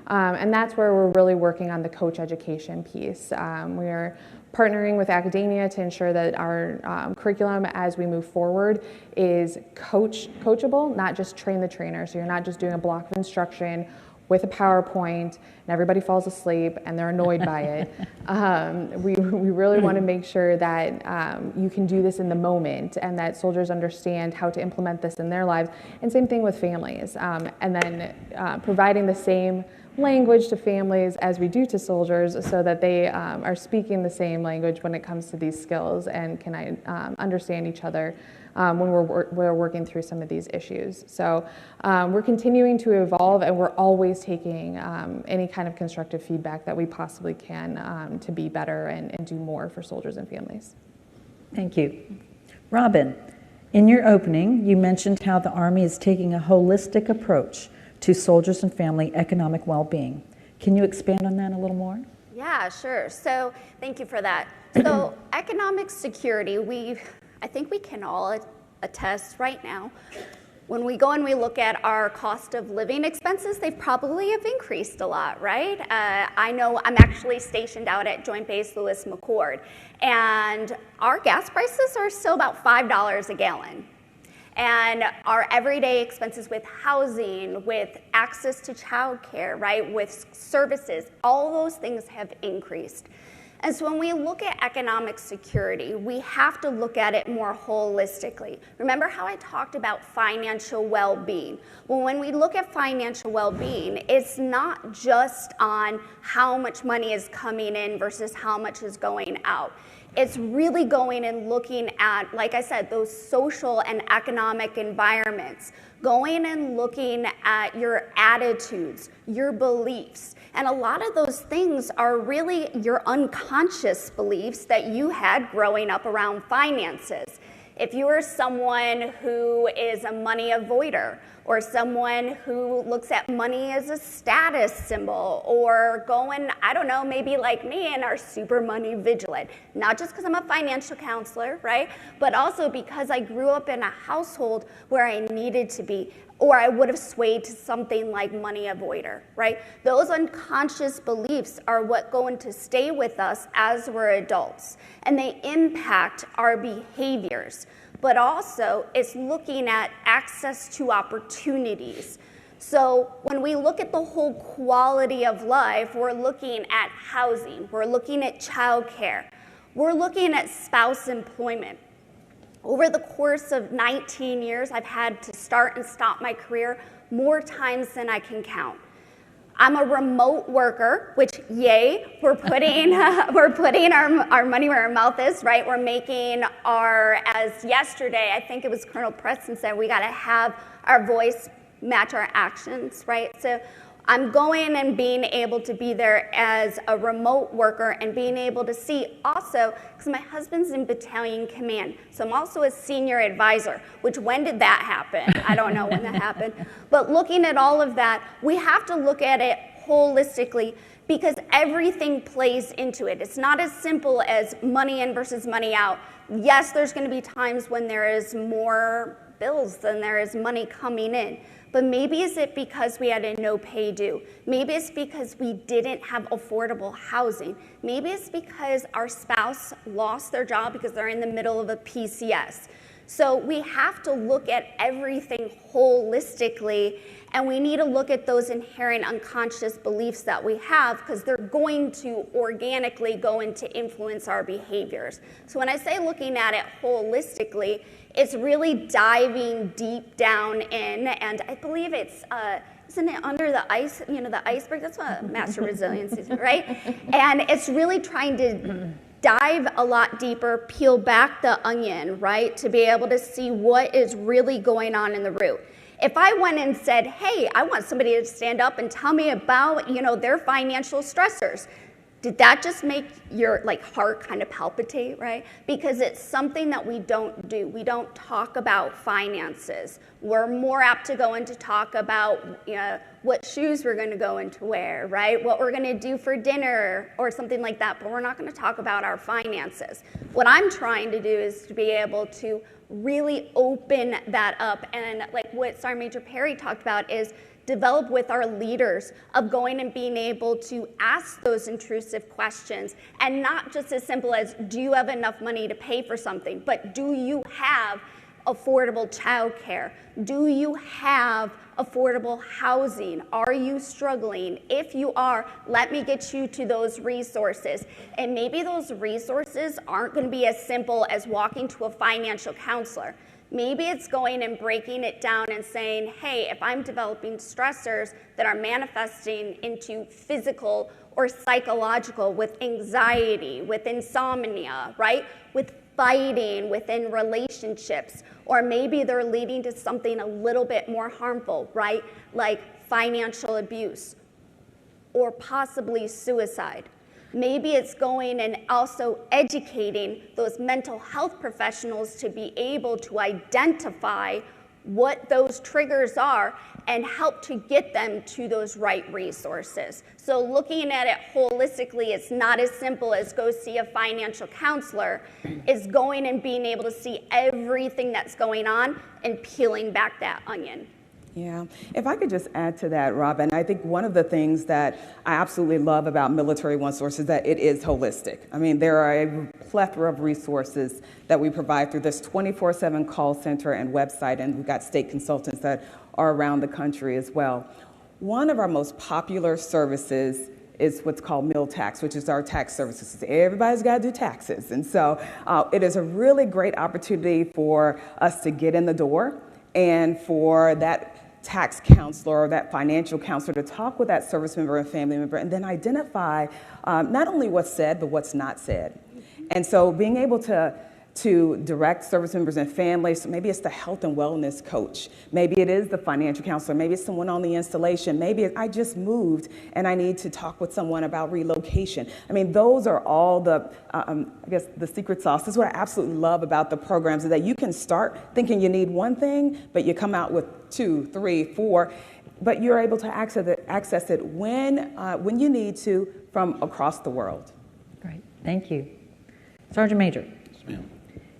And that's where we're really working on the coach education piece. We are partnering with academia to ensure that our curriculum as we move forward is coachable, not just train the trainer. So you're not just doing a block of instruction with a PowerPoint and everybody falls asleep and they're annoyed by it. We really want to make sure that you can do this in the moment and that soldiers understand how to implement this in their lives. And same thing with families. And then providing the same language to families as we do to soldiers so that they are speaking the same language when it comes to these skills and can understand each other when we're working through some of these issues. So we're continuing to evolve, and we're always taking any kind of constructive feedback that we possibly can to be better and do more for soldiers and families. Thank you. Robin, in your opening, you mentioned how the Army is taking a holistic approach to soldiers and family economic well-being. Can you expand on that a little more? Yeah, sure. So thank you for that. So economic security, I think we can all attest right now. When we go and we look at our cost of living expenses, they probably have increased a lot, right? I know I'm actually stationed out at Joint Base Lewis McChord, and our gas prices are still about $5 a gallon. And our everyday expenses with housing, with access to childcare, right, with services, all those things have increased. And so when we look at economic security, we have to look at it more holistically. Remember how I talked about financial well-being? Well, when we look at financial well-being, it's not just on how much money is coming in versus how much is going out. It's really going and looking at, like I said, those social and economic environments, going and looking at your attitudes, your beliefs. And a lot of those things are really your unconscious beliefs that you had growing up around finances. If you are someone who is a money avoider, or someone who looks at money as a status symbol, or going, I don't know, maybe like me and are super money vigilant. Not just because I'm a financial counselor, right? But also because I grew up in a household where I needed to be, or I would have swayed to something like money avoider, right? Those unconscious beliefs are what going to stay with us as we're adults, and they impact our behaviors. But also it's looking at access to opportunities. So when we look at the whole quality of life, we're looking at housing, we're looking at childcare, we're looking at spouse employment. Over the course of 19 years, I've had to start and stop my career more times than I can count. I'm a remote worker, which, yay, we're putting our money where our mouth is, right? We're making as yesterday, I think it was Colonel Preston said, we got to have our voice match our actions, right? So I'm going and being able to be there as a remote worker and being able to see also, because my husband's in battalion command, so I'm also a senior advisor, which when did that happen? I don't know when that happened. But looking at all of that, we have to look at it holistically because everything plays into it. It's not as simple as money in versus money out. Yes, there's going to be times when there is more bills than there is money coming in. But maybe is it because we had a no pay due? Maybe it's because we didn't have affordable housing. Maybe it's because our spouse lost their job because they're in the middle of a PCS. So we have to look at everything holistically, and we need to look at those inherent unconscious beliefs that we have because they're going to organically go into influence our behaviors. So when I say looking at it holistically, it's really diving deep down in, and I believe it's, isn't it under the ice, the iceberg? That's what Master Resiliency is, right? And it's really trying to dive a lot deeper, peel back the onion, right, to be able to see what is really going on in the root. If I went and said, hey, I want somebody to stand up and tell me about, their financial stressors, did that just make your heart kind of palpitate, right? Because it's something that we don't do. We don't talk about finances. We're more apt to go into talk about what shoes we're going to go into wear, right? What we're going to do for dinner or something like that, but we're not going to talk about our finances. What I'm trying to do is to be able to really open that up, and like what Sergeant Major Perry talked about is develop with our leaders of going and being able to ask those intrusive questions, and not just as simple as, do you have enough money to pay for something, but do you have affordable childcare? Do you have affordable housing? Are you struggling? If you are, let me get you to those resources. And maybe those resources aren't going to be as simple as walking to a financial counselor. Maybe it's going and breaking it down and saying, hey, if I'm developing stressors that are manifesting into physical or psychological with anxiety, with insomnia, right? With fighting within relationships, or maybe they're leading to something a little bit more harmful, right? Like financial abuse or possibly suicide. Maybe it's going and also educating those mental health professionals to be able to identify what those triggers are and help to get them to those right resources. So looking at it holistically, it's not as simple as go see a financial counselor. It's going and being able to see everything that's going on and peeling back that onion. Yeah, if I could just add to that, Robin, I think one of the things that I absolutely love about Military OneSource is that it is holistic. I mean, there are a plethora of resources that we provide through this 24/7 call center and website, and we've got state consultants that are around the country as well. One of our most popular services is what's called meal tax, which is our tax services. Everybody's got to do taxes. And so it is a really great opportunity for us to get in the door and for that tax counselor or that financial counselor to talk with that service member and family member and then identify not only what's said, but what's not said. And so being able to direct service members and families, maybe it's the health and wellness coach, maybe it is the financial counselor, maybe it's someone on the installation, maybe I just moved and I need to talk with someone about relocation. I mean, those are all the, I guess, the secret sauce. This is what I absolutely love about the programs, is that you can start thinking you need one thing, but you come out with 2, 3, 4, but you're able to access it when you need to from across the world. Great, thank you. Sergeant Major. Yes, ma'am.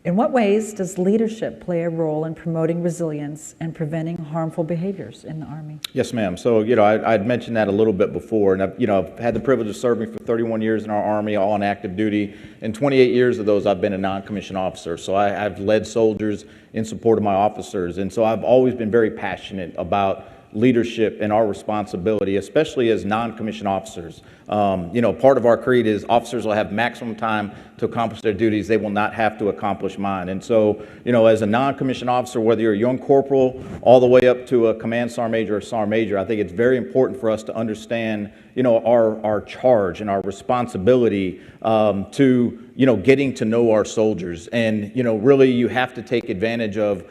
In what ways does leadership play a role in promoting resilience and preventing harmful behaviors in the Army? Yes, ma'am. So, I'd mentioned that a little bit before, and I've had the privilege of serving for 31 years in our Army, all on active duty, and 28 years of those I've been a non-commissioned officer. So I've led soldiers in support of my officers, and so I've always been very passionate about leadership and our responsibility, especially as non-commissioned officers. Part of our creed is officers will have maximum time to accomplish their duties. They will not have to accomplish mine. And so, as a non-commissioned officer, whether you're a young corporal all the way up to a command sergeant major or sergeant major, I think it's very important for us to understand, our charge and our responsibility to, getting to know our soldiers. And, really you have to take advantage of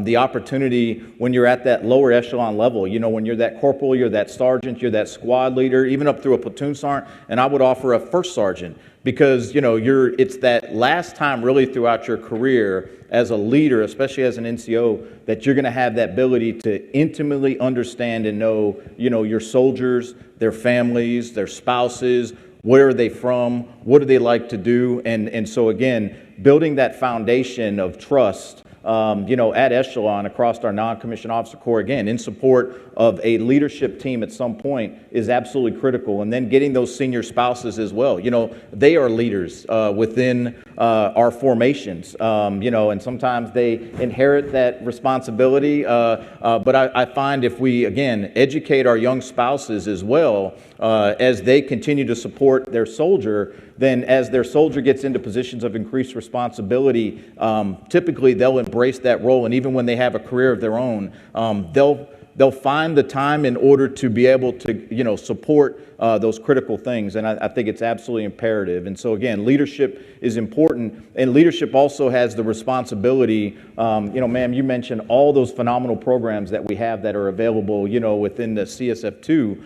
the opportunity when you're at that lower echelon level, when you're that corporal, you're that sergeant, you're that squad leader, even up through a platoon sergeant, and I would offer a first sergeant, because it's that last time really throughout your career as a leader, especially as an NCO, that you're going to have that ability to intimately understand and know, your soldiers, their families, their spouses, where are they from, what do they like to do, and so again, building that foundation of trust at echelon across our non-commissioned officer corps, again, in support of a leadership team at some point, is absolutely critical. And then getting those senior spouses as well. They are leaders within our formations, and sometimes they inherit that responsibility. But I find if we, again, educate our young spouses as well, as they continue to support their soldier, then as their soldier gets into positions of increased responsibility, typically they'll embrace that role. And even when they have a career of their own, they'll find the time in order to be able to, support those critical things. And I think it's absolutely imperative. And so again, leadership is important, and leadership also has the responsibility. Ma'am, you mentioned all those phenomenal programs that we have that are available, within the CSF2.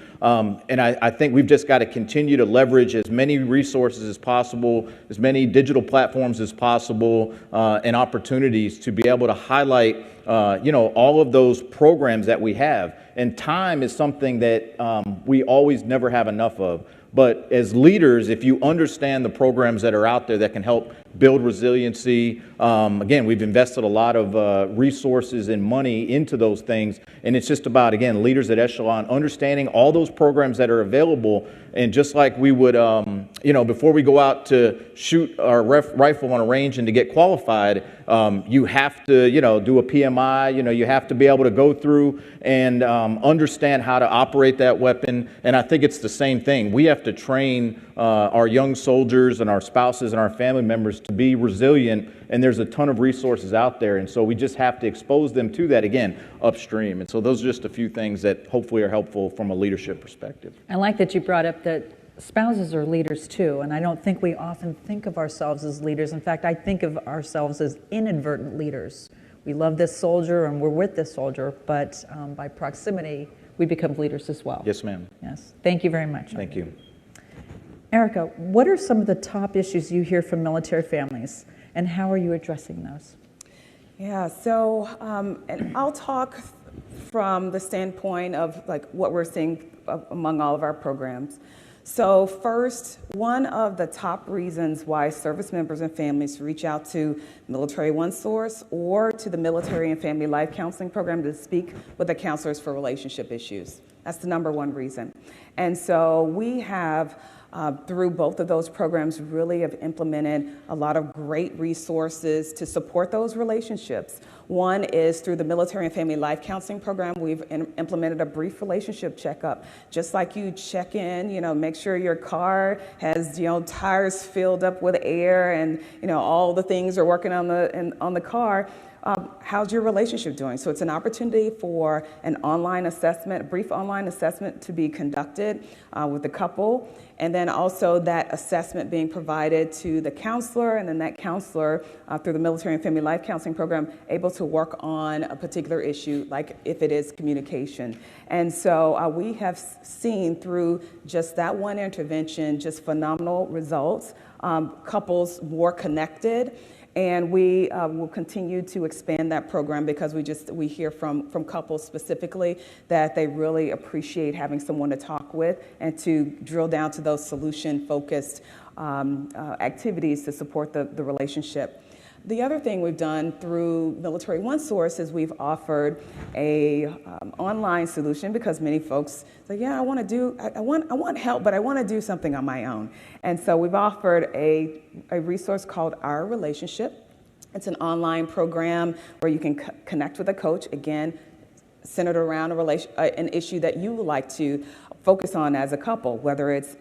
And I think we've just got to continue to leverage as many resources as possible, as many digital platforms as possible, and opportunities to be able to highlight all of those programs that we have. And time is something that we always never have enough of. But as leaders, if you understand the programs that are out there that can help build resiliency, again, we've invested a lot of resources and money into those things. And it's just about, again, leaders at echelon understanding all those programs that are available. And just like we would, before we go out to shoot our rifle on a range and to get qualified, you have to, do a PMI, you have to be able to go through and understand how to operate that weapon. And I think it's the same thing. We have to train our young soldiers and our spouses and our family members to be resilient, and there's a ton of resources out there, and so we just have to expose them to that, again, upstream. And so those are just a few things that hopefully are helpful from a leadership perspective. I like that you brought up that spouses are leaders too, and I don't think we often think of ourselves as leaders. In fact, I think of ourselves as inadvertent leaders. We love this soldier and we're with this soldier, but by proximity, we become leaders as well. Yes, ma'am. Yes. Thank you very much. Thank you. Erica, what are some of the top issues you hear from military families, and how are you addressing those? Yeah, so and I'll talk from the standpoint of like what we're seeing among all of our programs. So first, one of the top reasons why service members and families reach out to Military One Source or to the Military and Family Life Counseling Program to speak with the counselors for relationship issues. That's the number one reason. And so we have, through both of those programs, really have implemented a lot of great resources to support those relationships. One is through the Military and Family Life Counseling Program. We've implemented a brief relationship checkup, just like you check in, make sure your car has, tires filled up with air and, all the things are working on the car. How's your relationship doing? So it's an opportunity for an online assessment, a brief online assessment to be conducted with the couple, and then also that assessment being provided to the counselor, and then that counselor, through the Military and Family Life Counseling Program, able to work on a particular issue, like if it is communication. And so we have seen through just that one intervention, just phenomenal results, couples more connected. And we will continue to expand that program because we hear from couples specifically that they really appreciate having someone to talk with and to drill down to those solution-focused activities to support the relationship. The other thing we've done through Military One Source is we've offered a online solution because many folks say, yeah, I want help, but I want to do something on my own. And so we've offered a resource called Our Relationship. It's an online program where you can connect with a coach, again, centered around an issue that you would like to focus on as a couple, whether it's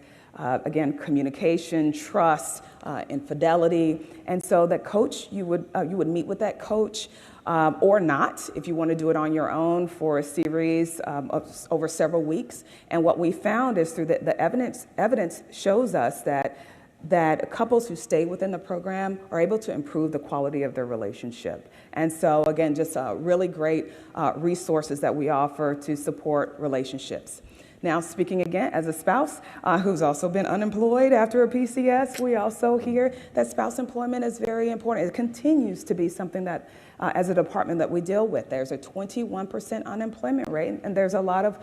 again, communication, trust, infidelity. And so that coach, you would meet with that coach or not, if you want to do it on your own for a series over several weeks. And what we found is through the evidence shows us that couples who stay within the program are able to improve the quality of their relationship. And so again, just really great resources that we offer to support relationships. Now, speaking again as a spouse who's also been unemployed after a PCS, we also hear that spouse employment is very important. It continues to be something that, as a department, that we deal with. There's a 21% unemployment rate, and there's a lot of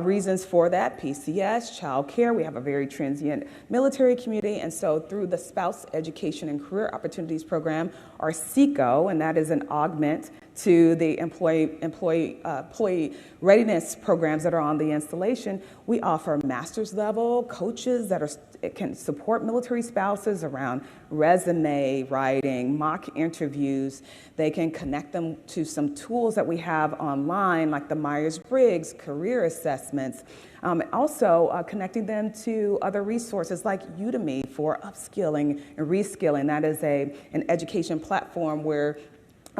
reasons for that. PCS, child care, we have a very transient military community, and so through the Spouse Education and Career Opportunities Program, or SECO, and that is an augment to the employee readiness programs that are on the installation, we offer master's level coaches that can support military spouses around resume writing, mock interviews. They can connect them to some tools that we have online, like the Myers-Briggs career assessments. Also connecting them to other resources like Udemy for upskilling and reskilling. That is an education platform where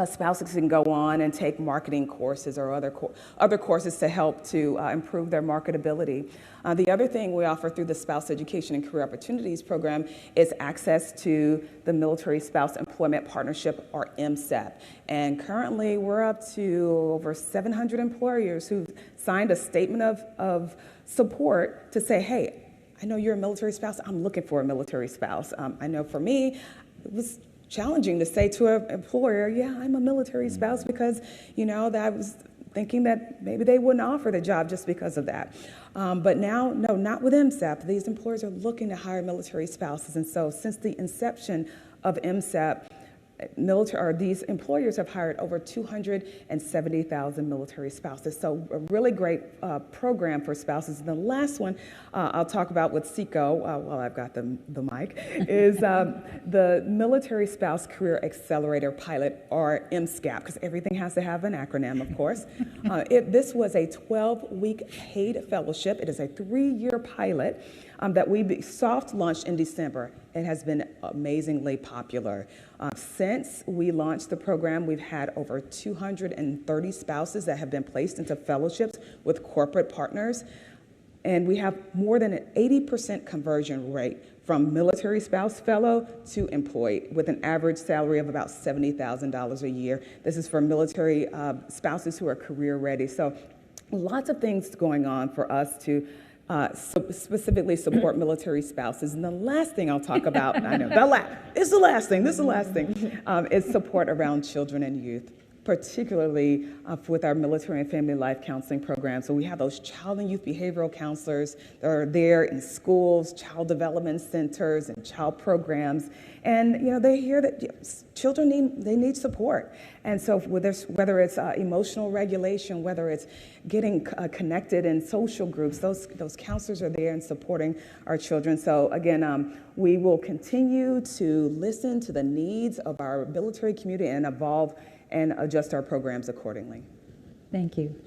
spouses can go on and take marketing courses or other courses to help to improve their marketability. The other thing we offer through the Spouse Education and Career Opportunities Program is access to the Military Spouse Employment Partnership, or MSEP. And currently we're up to over 700 employers who've signed a statement of support to say, hey, I know you're a military spouse, I'm looking for a military spouse. I know for me, it was challenging to say to an employer, yeah, I'm a military spouse, because, that I was thinking that maybe they wouldn't offer the job just because of that. But now, no, not with MSEP. These employers are looking to hire military spouses. And so since the inception of MSEP, these employers have hired over 270,000 military spouses. So a really great program for spouses. And the last one I'll talk about with SECO, while I've got the mic, is the Military Spouse Career Accelerator Pilot, or MSCAP, because everything has to have an acronym, of course. This was a 12-week paid fellowship. It is a 3-year pilot that we soft launched in December. It has been amazingly popular. Since we launched the program, we've had over 230 spouses that have been placed into fellowships with corporate partners. And we have more than an 80% conversion rate from military spouse fellow to employee, with an average salary of about $70,000 a year. This is for military spouses who are career ready. So lots of things going on for us to specifically support military spouses. And the last thing I'll talk about, I know, this is the last thing, is support around children and youth. particularly with our military and family life counseling program. So we have those child and youth behavioral counselors that are there in schools, child development centers, and child programs. And they hear that children need support. And so whether it's emotional regulation, whether it's getting connected in social groups, those counselors are there and supporting our children. So again, we will continue to listen to the needs of our military community and evolve and adjust our programs accordingly. Thank you.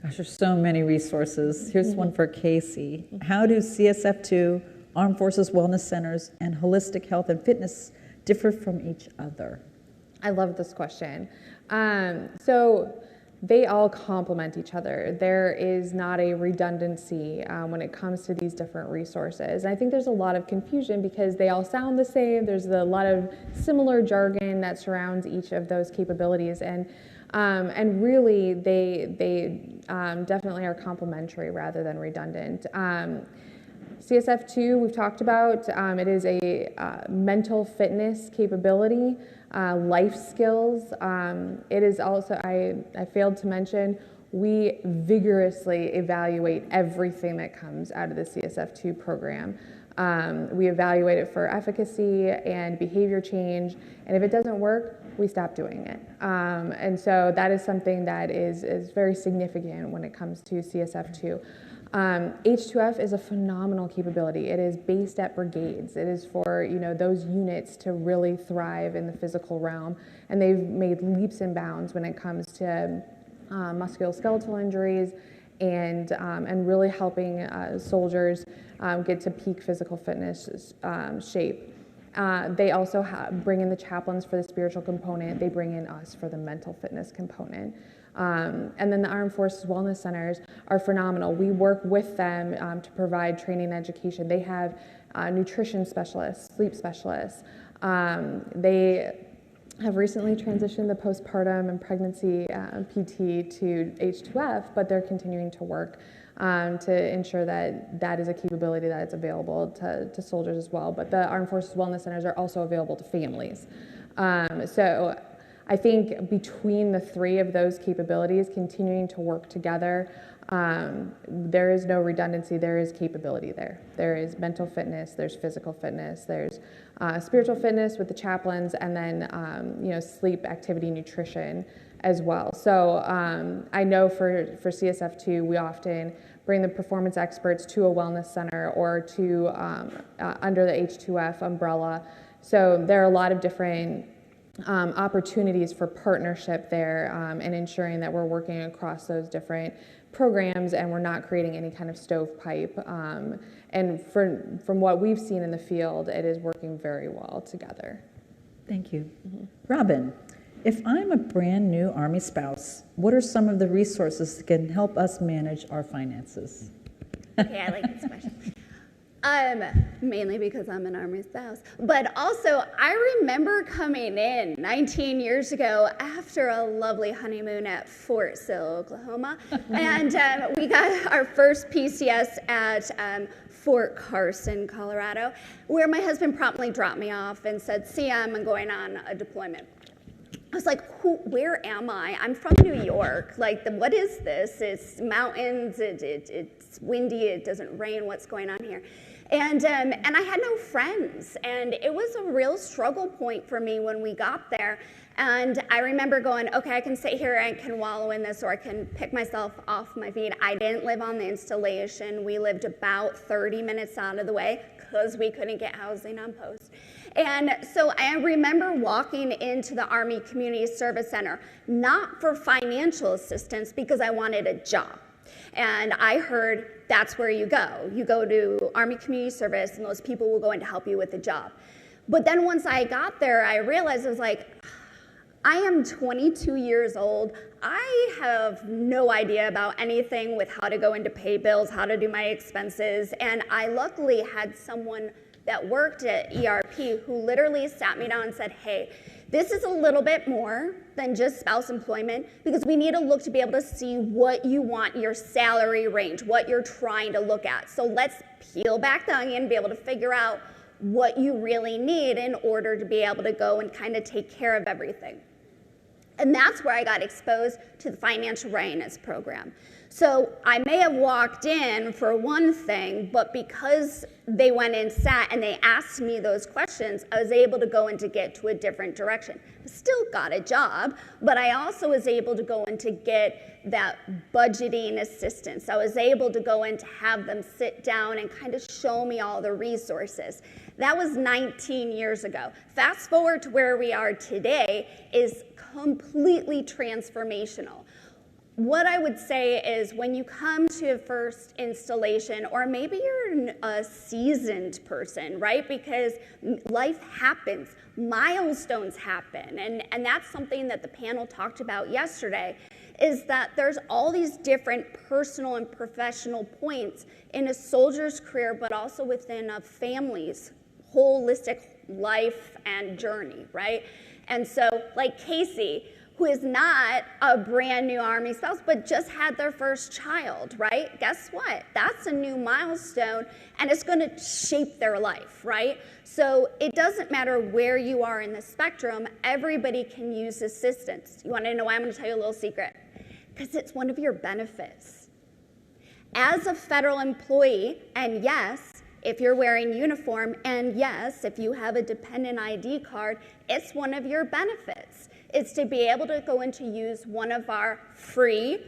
Gosh, there's so many resources. Here's one for Casey. How do CSF2, Armed Forces Wellness Centers, and holistic health and fitness differ from each other? I love this question. So they all complement each other. There is not a redundancy when it comes to these different resources. And I think there's a lot of confusion because they all sound the same. There's a lot of similar jargon that surrounds each of those capabilities. And really, they definitely are complementary rather than redundant. CSF2, we've talked about, it is a mental fitness capability, life skills. It is also, I failed to mention, we vigorously evaluate everything that comes out of the CSF2 program. We evaluate it for efficacy and behavior change, and if it doesn't work, we stop doing it. And so that is something that is very significant when it comes to CSF2. H2F is a phenomenal capability. It is based at brigades. It is for those units to really thrive in the physical realm, and they've made leaps and bounds when it comes to musculoskeletal injuries and really helping soldiers get to peak physical fitness shape. They also bring in the chaplains for the spiritual component. They bring in us for the mental fitness component. And then the Armed Forces Wellness Centers are phenomenal. We work with them to provide training and education. They have nutrition specialists, sleep specialists. They have recently transitioned the postpartum and pregnancy PT to H2F, but they're continuing to work to ensure that that is a capability that is available to soldiers as well. But the Armed Forces Wellness Centers are also available to families. So I think between the three of those capabilities, continuing to work together, there is no redundancy, there is capability there. There is mental fitness, there's physical fitness, there's spiritual fitness with the chaplains, and then sleep, activity, nutrition as well. So I know for CSF2, we often bring the performance experts to a wellness center or to under the H2F umbrella. So there are a lot of different opportunities for partnership there and ensuring that we're working across those different programs and we're not creating any kind of stovepipe. And from what we've seen in the field, it is working very well together. Thank you. Robin, if I'm a brand new Army spouse, what are some of the resources that can help us manage our finances? Okay, I like this question. Mainly because I'm an Army spouse. But also, I remember coming in 19 years ago after a lovely honeymoon at Fort Sill, Oklahoma. And we got our first PCS at Fort Carson, Colorado, where my husband promptly dropped me off and said, "See, I'm going on a deployment." I was like, where am I? I'm from New York. Like, what is this? It's mountains, it's windy, it doesn't rain, what's going on here? And I had no friends, and it was a real struggle point for me when we got there. And I remember going, okay, I can sit here and can wallow in this, or I can pick myself off my feet. I didn't live on the installation. We lived about 30 minutes out of the way because we couldn't get housing on post. And so I remember walking into the Army Community Service Center, not for financial assistance, because I wanted a job. And I heard that's where you go. You go to Army Community Service, and those people will go in to help you with the job. But then once I got there, I realized I was like, I am 22 years old. I have no idea about anything with how to go in to pay bills, how to do my expenses. And I luckily had someone that worked at ERP who literally sat me down and said, hey, this is a little bit more than just spouse employment, because we need to look to be able to see what you want your salary range, what you're trying to look at. So let's peel back the onion and be able to figure out what you really need in order to be able to go and kind of take care of everything. And that's where I got exposed to the financial readiness program. So I may have walked in for one thing, but because they went and sat and they asked me those questions, I was able to go and to get to a different direction. I still got a job, but I also was able to go and to get that budgeting assistance. I was able to go and to have them sit down and kind of show me all the resources. That was 19 years ago. Fast forward to where we are today is completely transformational. What I would say is when you come to a first installation, or maybe you're a seasoned person, right? Because life happens, milestones happen, and that's something that the panel talked about yesterday, is that there's all these different personal and professional points in a soldier's career, but also within a family's holistic life and journey, right? And so, like Casey, who is not a brand new Army spouse, but just had their first child, right? Guess what? That's a new milestone, and it's going to shape their life, right? So it doesn't matter where you are in the spectrum, everybody can use assistance. You want to know why? I'm going to tell you a little secret. Because it's one of your benefits. As a federal employee, and yes, if you're wearing uniform, and yes, if you have a dependent ID card, it's one of your benefits. It's to be able to go and to use one of our free,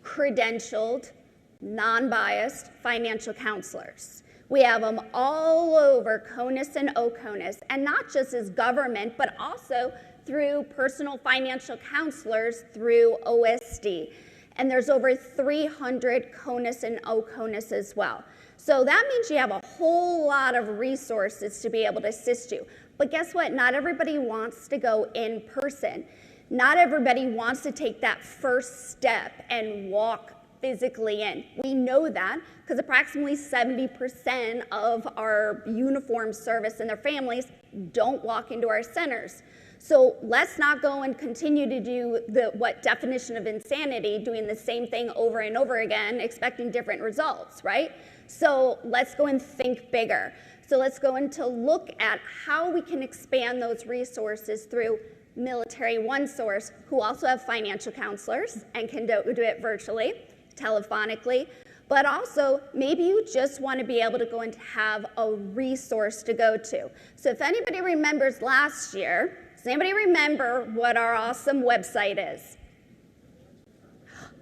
credentialed, non-biased financial counselors. We have them all over CONUS and OCONUS, and not just as government, but also through personal financial counselors through OSD. And there's over 300 CONUS and OCONUS as well. So that means you have a whole lot of resources to be able to assist you. But guess what? Not everybody wants to go in person. Not everybody wants to take that first step and walk physically in. We know that because approximately 70% of our uniformed service and their families don't walk into our centers. So let's not go and continue to do what definition of insanity, doing the same thing over and over again, expecting different results, right? So let's go and think bigger. So let's go and to look at how we can expand those resources through Military OneSource, who also have financial counselors and can do it virtually, telephonically. But also, maybe you just want to be able to go and have a resource to go to. So if anybody remembers last year, does anybody remember what our awesome website is?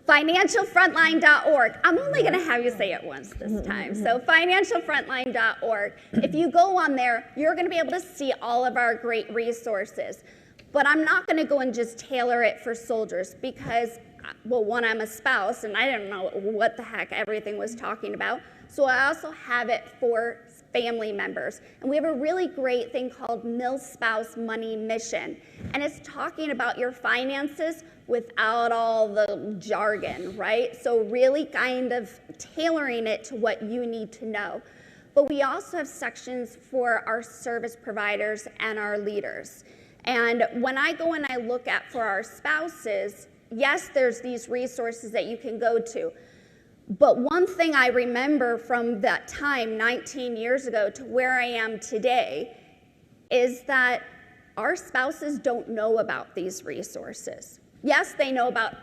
Financialfrontline.org. I'm only going to have you say it once this time. So financialfrontline.org. If you go on there, you're going to be able to see all of our great resources. But I'm not going to go and just tailor it for soldiers because, well, one, I'm a spouse, and I didn't know what the heck everything was talking about. So I also have it for family members. And we have a really great thing called Mil-Spouse Money Mission. And it's talking about your finances without all the jargon, right? So really kind of tailoring it to what you need to know. But we also have sections for our service providers and our leaders. And when I go and I look at for our spouses, yes, there's these resources that you can go to. But one thing I remember from that time, 19 years ago, to where I am today, is that our spouses don't know about these resources. Yes, they know about,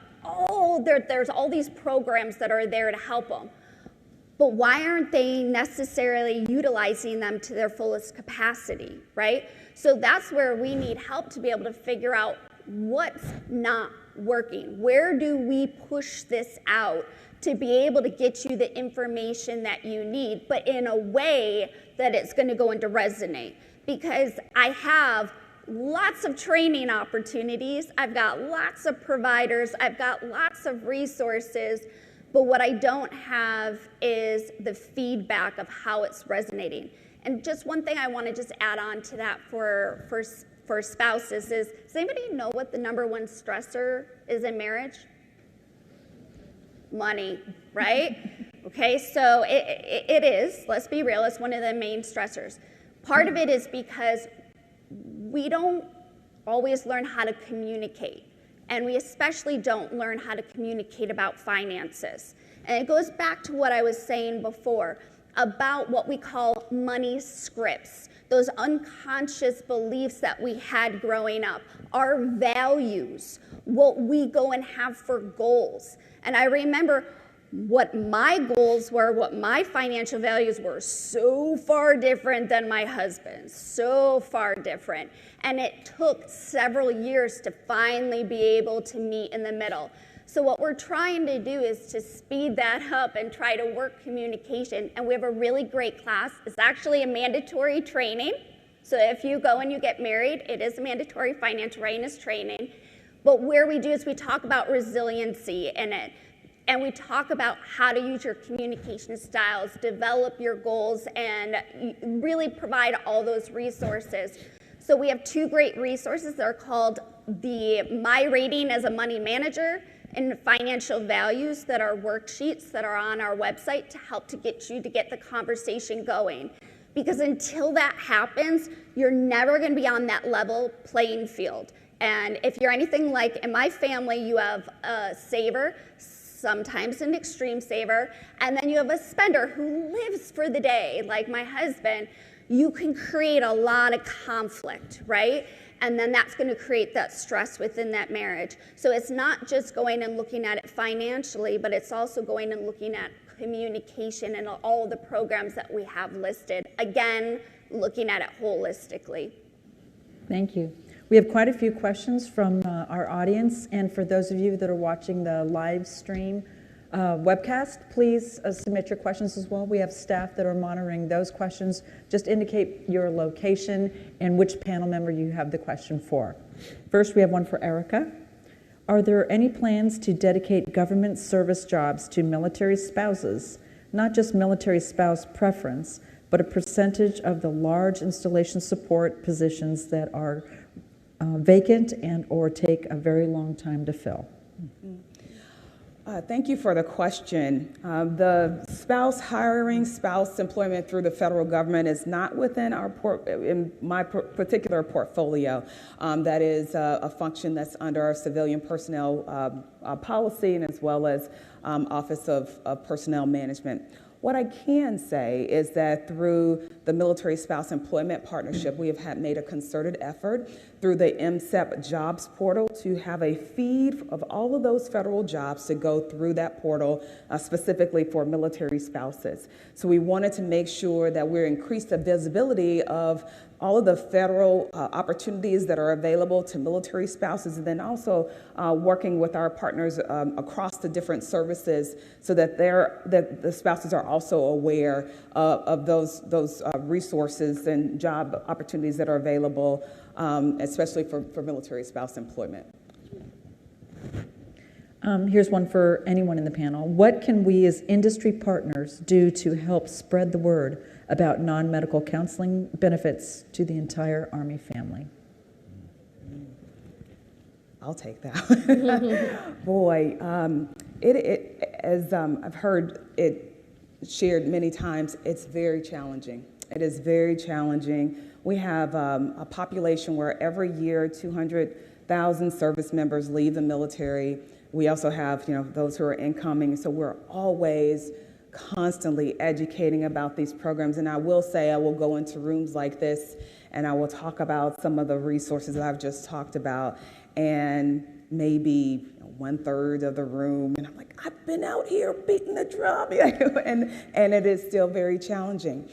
there's all these programs that are there to help them. But why aren't they necessarily utilizing them to their fullest capacity, right? So that's where we need help to be able to figure out what's not working. Where do we push this out to be able to get you the information that you need, but in a way that it's going to go into resonate? Because I have lots of training opportunities, I've got lots of providers, I've got lots of resources, but what I don't have is the feedback of how it's resonating. And just one thing I want to just add on to that for spouses is, does anybody know what the number one stressor is in marriage? Money, right? Okay, so it is, let's be real, it's one of the main stressors. Part of it is because we don't always learn how to communicate, and we especially don't learn how to communicate about finances. And it goes back to what I was saying before about what we call money scripts. those unconscious beliefs that we had growing up, our values, what we go and have for goals. And I remember what my goals were, what my financial values were, so far different than my husband's, so far different. And it took several years to finally be able to meet in the middle. So what we're trying to do is to speed that up and try to work communication. And we have a really great class. It's actually a mandatory training. So if you go and you get married, it is a mandatory financial readiness training. But where we do is we talk about resiliency in it. And we talk about how to use your communication styles, develop your goals, and really provide all those resources. So we have 2 great resources that are called the My Rating as a Money Manager and Financial Values, that are worksheets that are on our website to help to get the conversation going. Because until that happens, you're never going to be on that level playing field. And if you're anything like in my family, you have a saver, sometimes an extreme saver, and then you have a spender who lives for the day, like my husband. You can create a lot of conflict, right? And then that's going to create that stress within that marriage. So it's not just going and looking at it financially, but it's also going and looking at communication and all the programs that we have listed. Again, looking at it holistically. Thank you. We have quite a few questions from our audience, and for those of you that are watching the live stream webcast, please submit your questions as well. We have staff that are monitoring those questions. Just indicate your location and which panel member you have the question for. First, we have one for Erica. Are there any plans to dedicate government service jobs to military spouses, not just military spouse preference, but a percentage of the large installation support positions that are vacant and or take a very long time to fill? Thank you for the question. The spouse hiring, spouse employment through the federal government is not within in my particular portfolio. That is a function that's under our civilian personnel policy, and as well as Office of Personnel Management. What I can say is that through the Military Spouse Employment Partnership, we have made a concerted effort through the MSEP jobs portal to have a feed of all of those federal jobs to go through that portal specifically for military spouses. So we wanted to make sure that we're increased the visibility of all of the federal opportunities that are available to military spouses, and then also working with our partners across the different services so that the spouses are also aware of those resources and job opportunities that are available, especially for military spouse employment. Here's one for anyone in the panel. What can we as industry partners do to help spread the word about non-medical counseling benefits to the entire Army family? I'll take that. Boy, as I've heard it shared many times, it's very challenging. It is very challenging. We have a population where every year 200,000 service members leave the military. We also have, those who are incoming. So we're always constantly educating about these programs. And I will say, I will go into rooms like this and I will talk about some of the resources that I've just talked about. And maybe 1/3 of the room, and I'm like, I've been out here beating the drum, and it is still very challenging.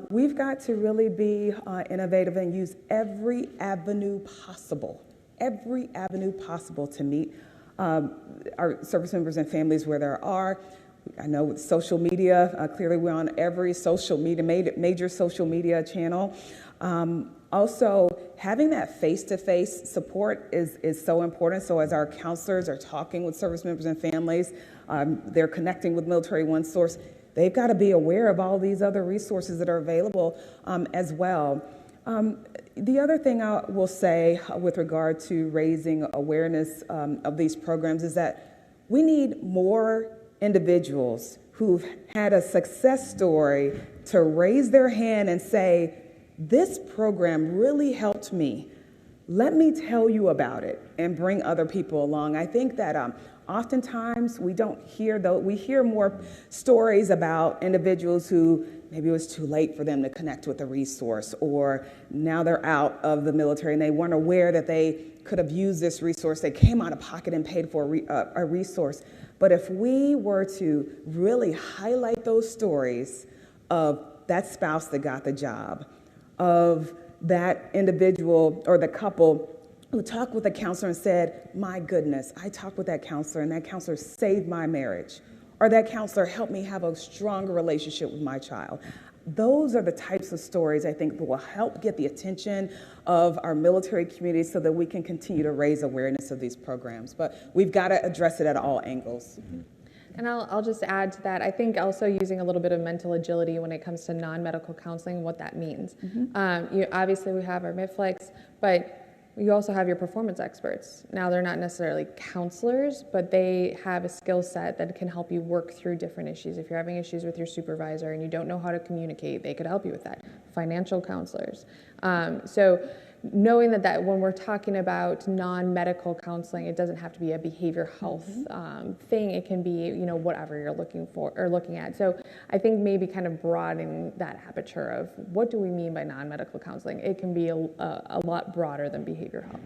We've got to really be innovative and use every avenue possible to meet our service members and families where there are. I know with social media, clearly we're on every social media, major social media channel. Also, having that face-to-face support is so important. So as our counselors are talking with service members and families, they're connecting with Military One Source, they've got to be aware of all these other resources that are available as well. The other thing I will say with regard to raising awareness of these programs is that we need more individuals who've had a success story to raise their hand and say, this program really helped me. let me tell you about it and bring other people along. I think that oftentimes we don't hear, though, we hear more stories about individuals who maybe it was too late for them to connect with a resource, or now they're out of the military and they weren't aware that they could have used this resource. They came out of pocket and paid for a resource. But if we were to really highlight those stories of that spouse that got the job, of that individual or the couple who talked with a counselor and said, my goodness, I talked with that counselor and that counselor saved my marriage, or that counselor helped me have a stronger relationship with my child. Those are the types of stories I think that will help get the attention of our military community so that we can continue to raise awareness of these programs. But we've got to address it at all angles. Mm-hmm. And I'll just add to that, I think also using a little bit of mental agility when it comes to non-medical counseling, what that means. Mm-hmm. Obviously we have our MIFLEX, but you also have your performance experts. Now they're not necessarily counselors, but they have a skill set that can help you work through different issues. If you're having issues with your supervisor and you don't know how to communicate, they could help you with that. Financial counselors. So knowing that when we're talking about non-medical counseling, it doesn't have to be a behavior health thing. It can be, whatever you're looking for or looking at. So I think maybe kind of broadening that aperture of what do we mean by non-medical counseling? It can be a lot broader than behavior health.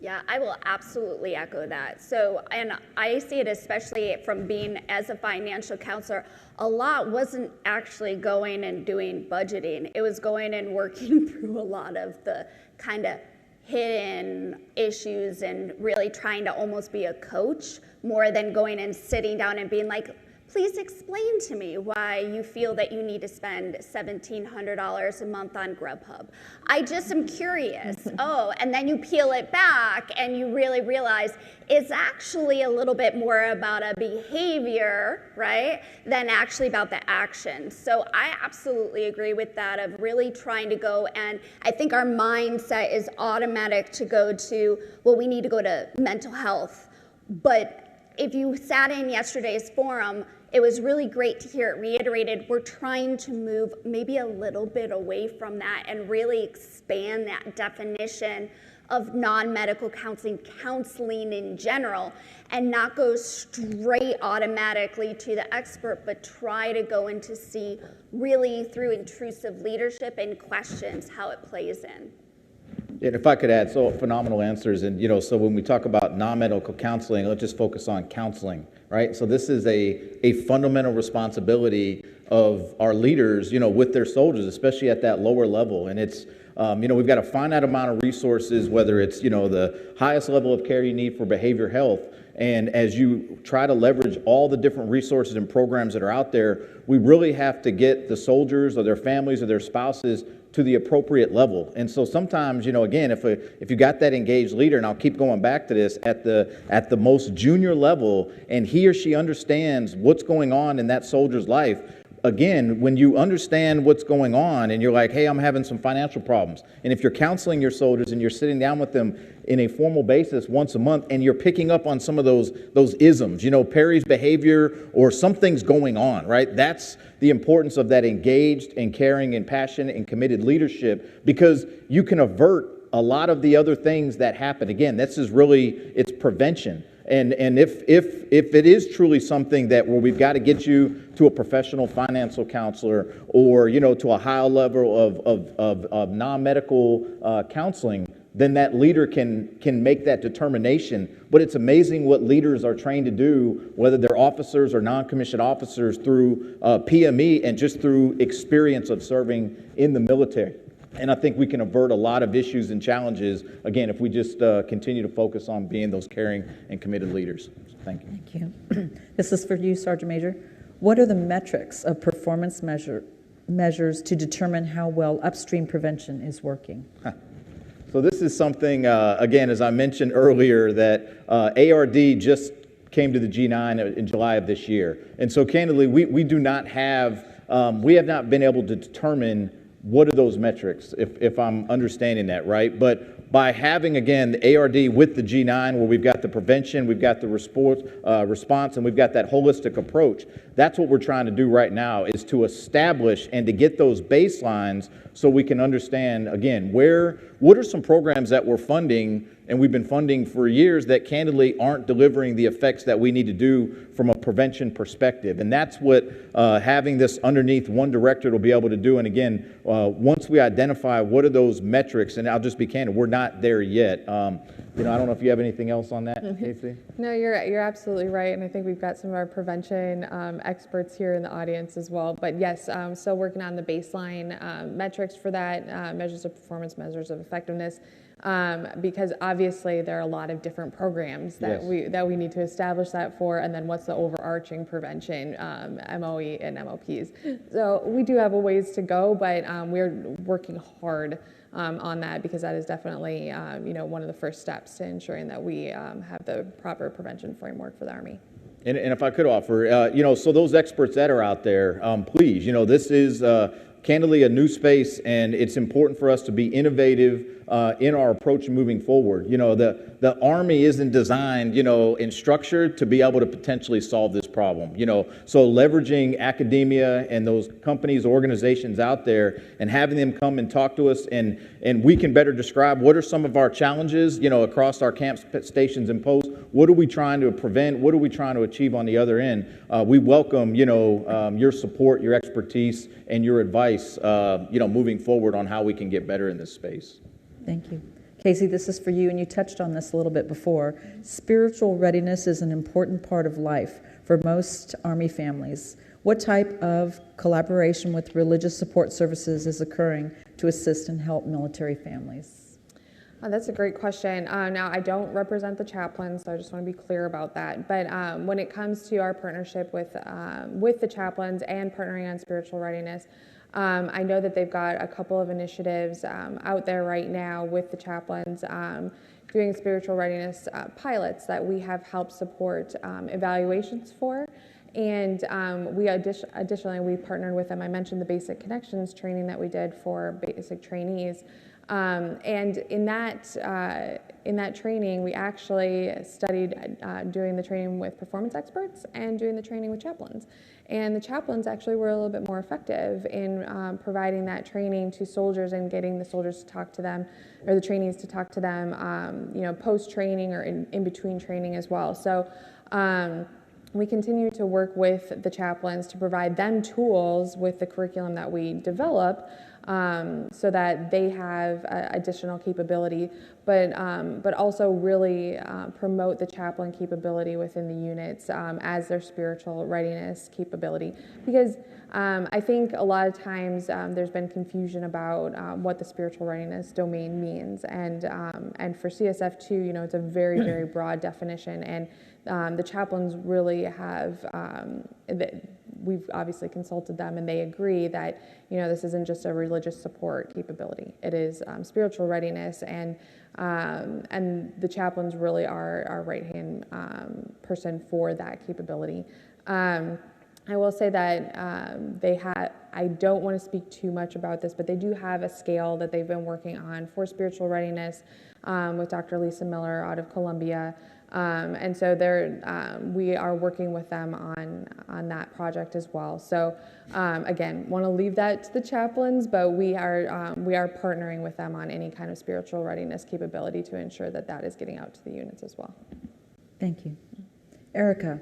Yeah, I will absolutely echo that. So, and I see it especially from being as a financial counselor, a lot wasn't actually going and doing budgeting. It was going and working through a lot of the kind of hidden issues and really trying to almost be a coach more than going and sitting down and being like, please explain to me why you feel that you need to spend $1,700 a month on Grubhub. I just am curious. Oh, and then you peel it back and you really realize it's actually a little bit more about a behavior, right, than actually about the action. So I absolutely agree with that of really trying to go, and I think our mindset is automatic to go to, well, we need to go to mental health. But if you sat in yesterday's forum, it was really great to hear it reiterated. We're trying to move maybe a little bit away from that and really expand that definition of non-medical counseling in general, and not go straight automatically to the expert, but try to go in to see really through intrusive leadership and questions how it plays in. And if I could add, so phenomenal answers. And, so when we talk about non-medical counseling, let's just focus on counseling, right? So this is a fundamental responsibility of our leaders, with their soldiers, especially at that lower level. And it's, we've got a finite amount of resources, whether it's, the highest level of care you need for behavior health. And as you try to leverage all the different resources and programs that are out there, we really have to get the soldiers or their families or their spouses to the appropriate level. And so sometimes, again, if you got that engaged leader, and I'll keep going back to this, at the most junior level, and he or she understands what's going on in that soldier's life, again, when you understand what's going on and you're like, hey, I'm having some financial problems. And if you're counseling your soldiers and you're sitting down with them in a formal basis once a month and you're picking up on some of those isms, Perry's behavior or something's going on, right? That's the importance of that engaged and caring and passionate and committed leadership, because you can avert a lot of the other things that happen. Again, this is really, it's prevention. And if it is truly something that where we've got to get you to a professional financial counselor or, to a higher level of non-medical counseling, then that leader can make that determination. But it's amazing what leaders are trained to do, whether they're officers or non-commissioned officers, through PME and just through experience of serving in the military. And I think we can avert a lot of issues and challenges, again, if we just continue to focus on being those caring and committed leaders. Thank you. Thank you. This is for you, Sergeant Major. What are the metrics of performance measures to determine how well upstream prevention is working? So this is something, again, as I mentioned earlier, that ARD just came to the G9 in July of this year. And so candidly, we do not have, we have not been able to determine what are those metrics, if I'm understanding that right. But by having, again, the ARD with the G9, where we've got the prevention, we've got the response, and we've got that holistic approach, that's what we're trying to do right now, is to establish and to get those baselines so we can understand, again, what are some programs that we're funding and we've been funding for years that candidly aren't delivering the effects that we need to do from a prevention perspective. And that's what having this underneath one director will be able to do. And again, once we identify what are those metrics, and I'll just be candid, we're not there yet. I don't know if you have anything else on that, Casey? No, you're absolutely right, and I think we've got some of our prevention experts here in the audience as well. But yes, still working on the baseline metrics for that, measures of performance, measures of effectiveness, because obviously there are a lot of different programs that we need to establish that for, and then what's the overarching prevention, MOE and MOPs. So we do have a ways to go, but we're working hard on that, because that is definitely one of the first steps to ensuring that we have the proper prevention framework for the Army. And if I could offer, so those experts that are out there, please, this is candidly a new space, and it's important for us to be innovative in our approach moving forward. The Army isn't designed, and structured to be able to potentially solve this problem. So leveraging academia and those companies, organizations out there, and having them come and talk to us, and we can better describe what are some of our challenges, across our camp stations and posts. What are we trying to prevent? What are we trying to achieve on the other end? We welcome, your support, your expertise, and your advice, moving forward on how we can get better in this space. Thank you. Casey, this is for you, and you touched on this a little bit before. Spiritual readiness is an important part of life for most Army families. What type of collaboration with religious support services is occurring to assist and help military families? That's a great question. Now, I don't represent the chaplains, so I just want to be clear about that. But when it comes to our partnership with the chaplains and partnering on spiritual readiness, I know that they've got a couple of initiatives out there right now with the chaplains doing spiritual readiness pilots that we have helped support evaluations for. And additionally, we partnered with them. I mentioned the Basic Connections training that we did for basic trainees. And in that training, we actually studied doing the training with performance experts and doing the training with chaplains. And the chaplains actually were a little bit more effective in providing that training to soldiers and getting the soldiers to talk to them, or the trainees to talk to them, post-training or in between training as well. So we continue to work with the chaplains to provide them tools with the curriculum that we develop, so that they have additional capability, but also really promote the chaplain capability within the units as their spiritual readiness capability. Because I think a lot of times there's been confusion about what the spiritual readiness domain means, and for CSF2, it's a very, very broad definition, and the chaplains really have we've obviously consulted them, and they agree that this isn't just a religious support capability. It is spiritual readiness, and the chaplains really are our right-hand person for that capability. I will say that they have, I don't want to speak too much about this, but they do have a scale that they've been working on for spiritual readiness with Dr. Lisa Miller out of Columbia. And so we are working with them on that project as well. So again, want to leave that to the chaplains, but we are partnering with them on any kind of spiritual readiness capability to ensure that that is getting out to the units as well. Thank you. Erica,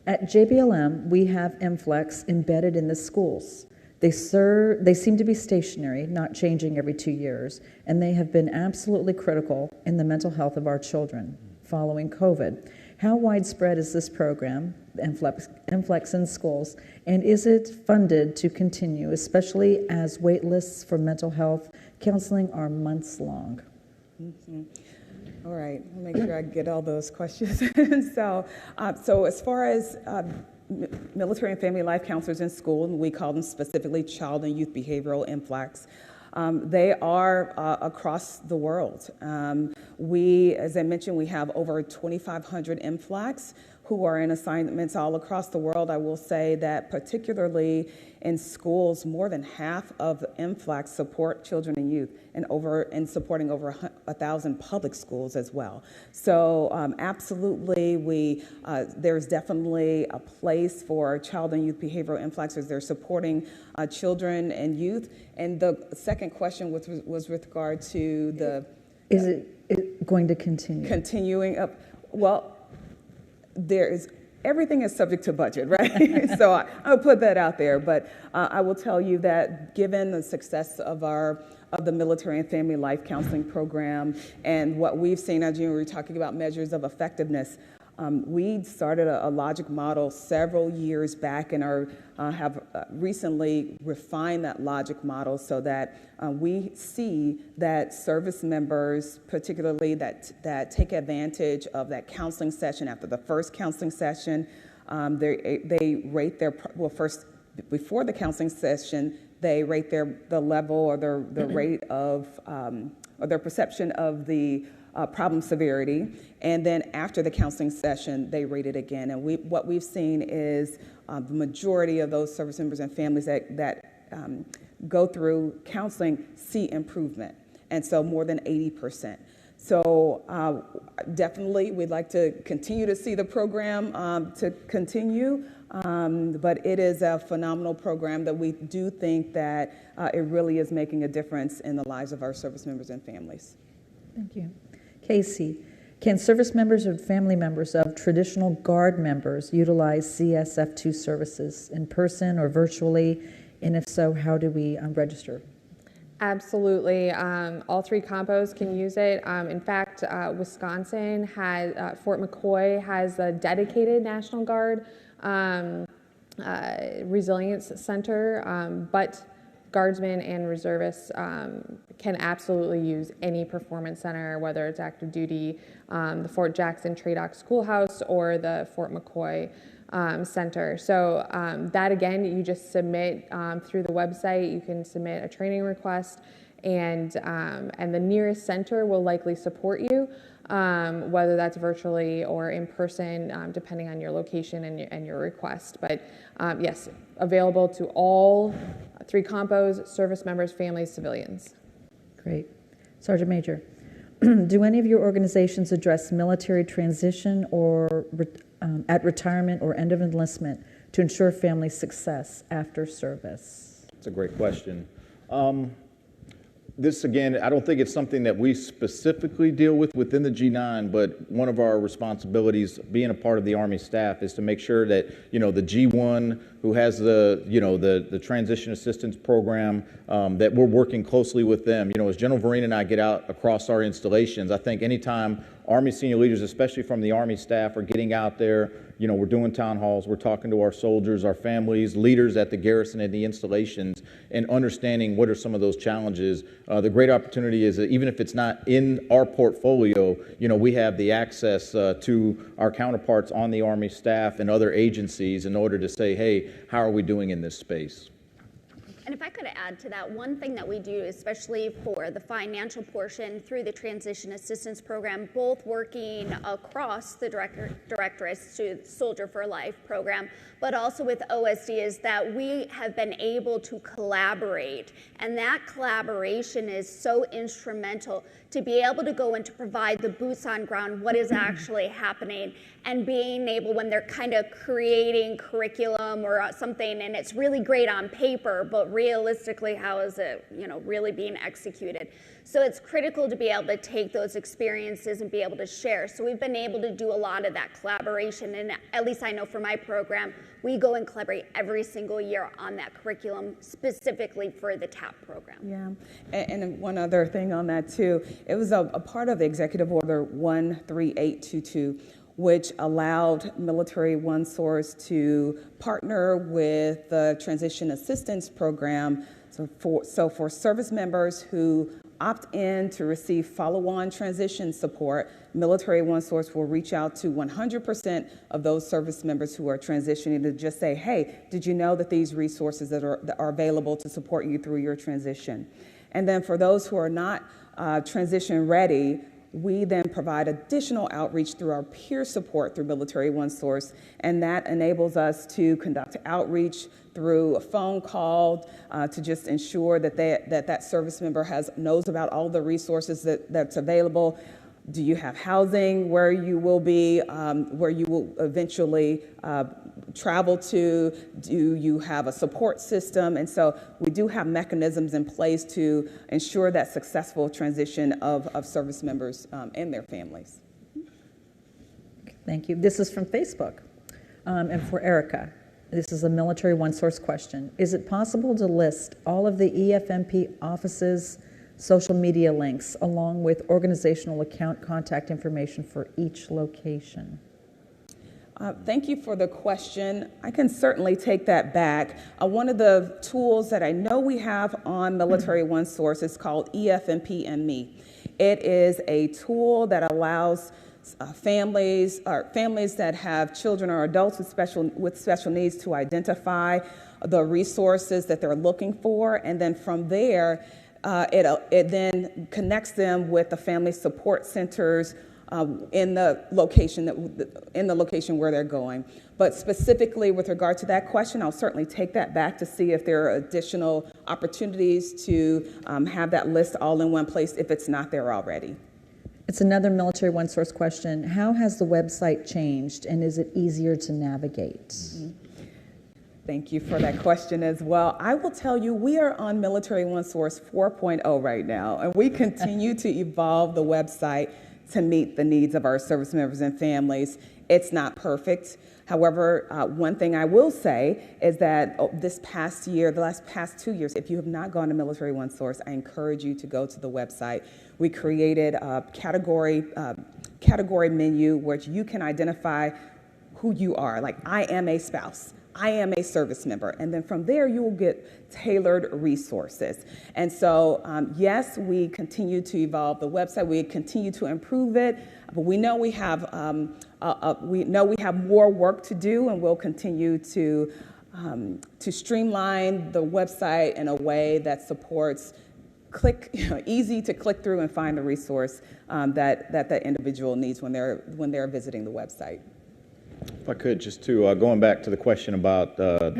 at JBLM, we have MFLEX embedded in the schools. They seem to be stationary, not changing every 2 years, and they have been absolutely critical in the mental health of our children following COVID. How widespread is this program, MFLEX in schools, and is it funded to continue, especially as wait lists for mental health counseling are months long? Mm-hmm. All right, I'll make sure I get all those questions. So as far as military and family life counselors in school, and we call them specifically child and youth behavioral MFLEX, they are across the world. As I mentioned, we have over 2,500 MFLEX who are in assignments all across the world. I will say that particularly in schools, more than half of the MFLAC support children and youth, and supporting over 1,000 public schools as well. So absolutely, there's definitely a place for child and youth behavioral MFLACs. They're supporting children and youth. And the second question was with regard to the... Is it going to continue? Continuing up. Well, everything is subject to budget, right? So I'll put that out there. But I will tell you that given the success of the Military and Family Life Counseling Program and what we've seen, as you were talking about measures of effectiveness, we started a logic model several years back and have recently refined that logic model so that we see that service members, particularly that take advantage of that counseling session after the first counseling session, they rate first, before the counseling session, they rate the level or the rate of, or their perception of the problem severity, and then after the counseling session, they rate it again. And what we've seen is the majority of those service members and families that go through counseling see improvement, and so more than 80%. So definitely, we'd like to continue to see the program to continue, but it is a phenomenal program that we do think that it really is making a difference in the lives of our service members and families. Thank you. Casey, can service members or family members of traditional Guard members utilize CSF2 services in person or virtually? And if so, how do we register? Absolutely. All three compos can use it. In fact, Wisconsin has, Fort McCoy has a dedicated National Guard Resilience Center, but Guardsmen and reservists can absolutely use any performance center, whether it's active duty, the Fort Jackson TRADOC Schoolhouse, or the Fort McCoy Center. So that, again, you just submit through the website. You can submit a training request, and the nearest center will likely support you, whether that's virtually or in person, depending on your location and your request. But yes, available to all three compos: service members, families, civilians. Great. Sergeant Major, do any of your organizations address military transition or at retirement or end of enlistment to ensure family success after service? That's a great question. This, again, I don't think it's something that we specifically deal with within the G9, but one of our responsibilities being a part of the Army staff is to make sure that, the G1 who has the transition assistance program, that we're working closely with them. As General Vereen and I get out across our installations, I think anytime Army senior leaders, especially from the Army staff, are getting out there, we're doing town halls, we're talking to our soldiers, our families, leaders at the garrison and the installations, and understanding what are some of those challenges. The great opportunity is that even if it's not in our portfolio, we have the access to our counterparts on the Army staff and other agencies in order to say, hey, how are we doing in this space? And if I could add to that, one thing that we do, especially for the financial portion through the Transition Assistance Program, both working across the directorates to Soldier for Life program, but also with OSD, is that we have been able to collaborate. And that collaboration is so instrumental to be able to go and to provide the boots on ground, what is actually happening, and being able, when they're kind of creating curriculum or something, and it's really great on paper, but realistically, how is it, really being executed? So it's critical to be able to take those experiences and be able to share. So we've been able to do a lot of that collaboration, and at least I know for my program, we go and collaborate every single year on that curriculum specifically for the TAP program. Yeah, and one other thing on that too, it was a part of the Executive Order 13822, which allowed Military One Source to partner with the Transition Assistance Program. So for service members who opt in to receive follow-on transition support, Military One Source will reach out to 100% of those service members who are transitioning to just say, hey, did you know that these resources that are available to support you through your transition? And then for those who are not transition ready, We then provide additional outreach through our peer support through Military One Source, and that enables us to conduct outreach through a phone call to just ensure that that service member knows about all the resources that's available. Do you have housing where you will be, where you will eventually travel to? Do you have a support system? And so we do have mechanisms in place to ensure that successful transition of service members and their families. Thank you. This is from Facebook. And for Erica, this is a Military One Source question. Is it possible to list all of the EFMP offices' social media links along with organizational account contact information for each location? Thank you for the question. I can certainly take that back. One of the tools that I know we have on Military One Source is called EFMP and Me. It is a tool that allows families that have children or adults with special needs to identify the resources that they're looking for, and then from there, it then connects them with the family support centers in the location where they're going. But specifically with regard to that question, I'll certainly take that back to see if there are additional opportunities to have that list all in one place if it's not there already. It's another Military One Source question. How has the website changed, and is it easier to navigate? Mm-hmm. Thank you for that question as well. I will tell you, we are on Military One Source 4.0 right now, and we continue to evolve the website to meet the needs of our service members and families. It's not perfect. However, one thing I will say is that this past year, the last past 2 years, if you have not gone to Military One Source, I encourage you to go to the website. We created a category menu where you can identify who you are. Like, I am a spouse. I am a service member. And then from there, you will get tailored resources. And so, yes, we continue to evolve the website. We continue to improve it. But we know we have more work to do, and we'll continue to streamline the website in a way that supports easy to click through and find the resource that individual needs when they're visiting the website. If I could, just to going back to the question about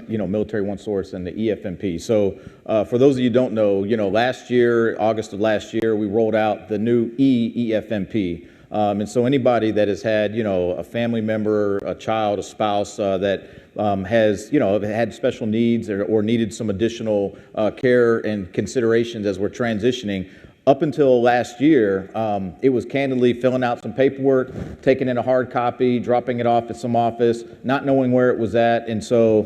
Military One Source and the EFMP. So for those of you who don't know, last year, August of last year, we rolled out the new EFMP. And so anybody that has had a family member, a child, a spouse that has had special needs or needed some additional care and considerations as we're transitioning. Up until last year, it was candidly filling out some paperwork, taking in a hard copy, dropping it off at some office, not knowing where it was at. And so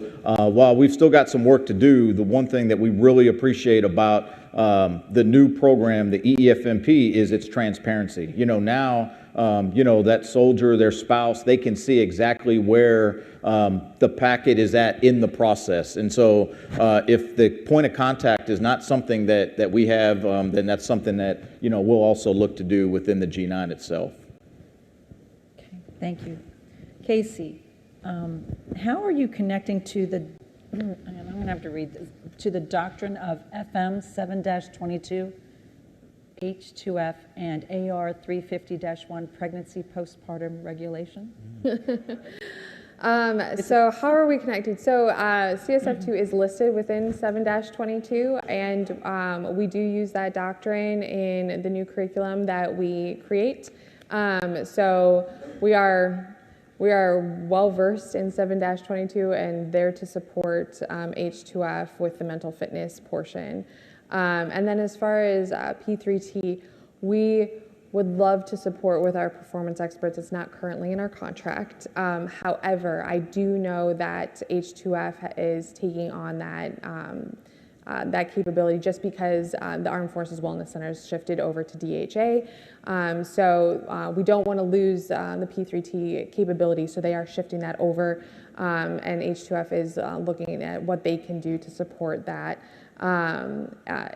while we've still got some work to do, the one thing that we really appreciate about the new program, the EFMP, is its transparency. Now, that soldier, their spouse, they can see exactly where the packet is at in the process. And so if the point of contact is not something that we have, then that's something that, we'll also look to do within the G9 itself. Okay, thank you. Casey, how are you connecting to the, I'm going to have to read this, to the doctrine of FM 7-22, H2F, and AR 350-1 pregnancy postpartum regulation? So how are we connected? So CSF2 is listed within 7-22, and we do use that doctrine in the new curriculum that we create. So we are well versed in 7-22 and there to support H2F with the mental fitness portion. And then as far as P3T, we would love to support with our performance experts. It's not currently in our contract. However, I do know that H2F is taking on that capability just because the Armed Forces Wellness Center has shifted over to DHA. So we don't want to lose the P3T capability, so they are shifting that over, and H2F is looking at what they can do to support that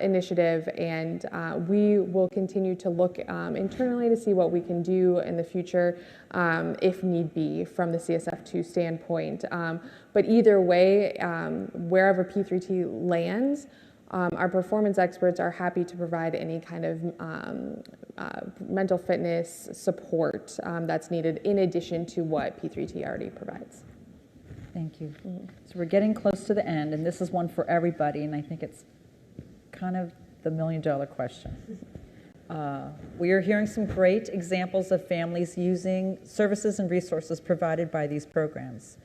initiative, and we will continue to look internally to see what we can do in the future if need be from the CSF2 standpoint. But either way, wherever P3T lands, Our performance experts are happy to provide any kind of mental fitness support that's needed in addition to what P3T already provides. Thank you. So we're getting close to the end, and this is one for everybody, and I think it's kind of the million-dollar question. We are hearing some great examples of families using services and resources provided by these programs.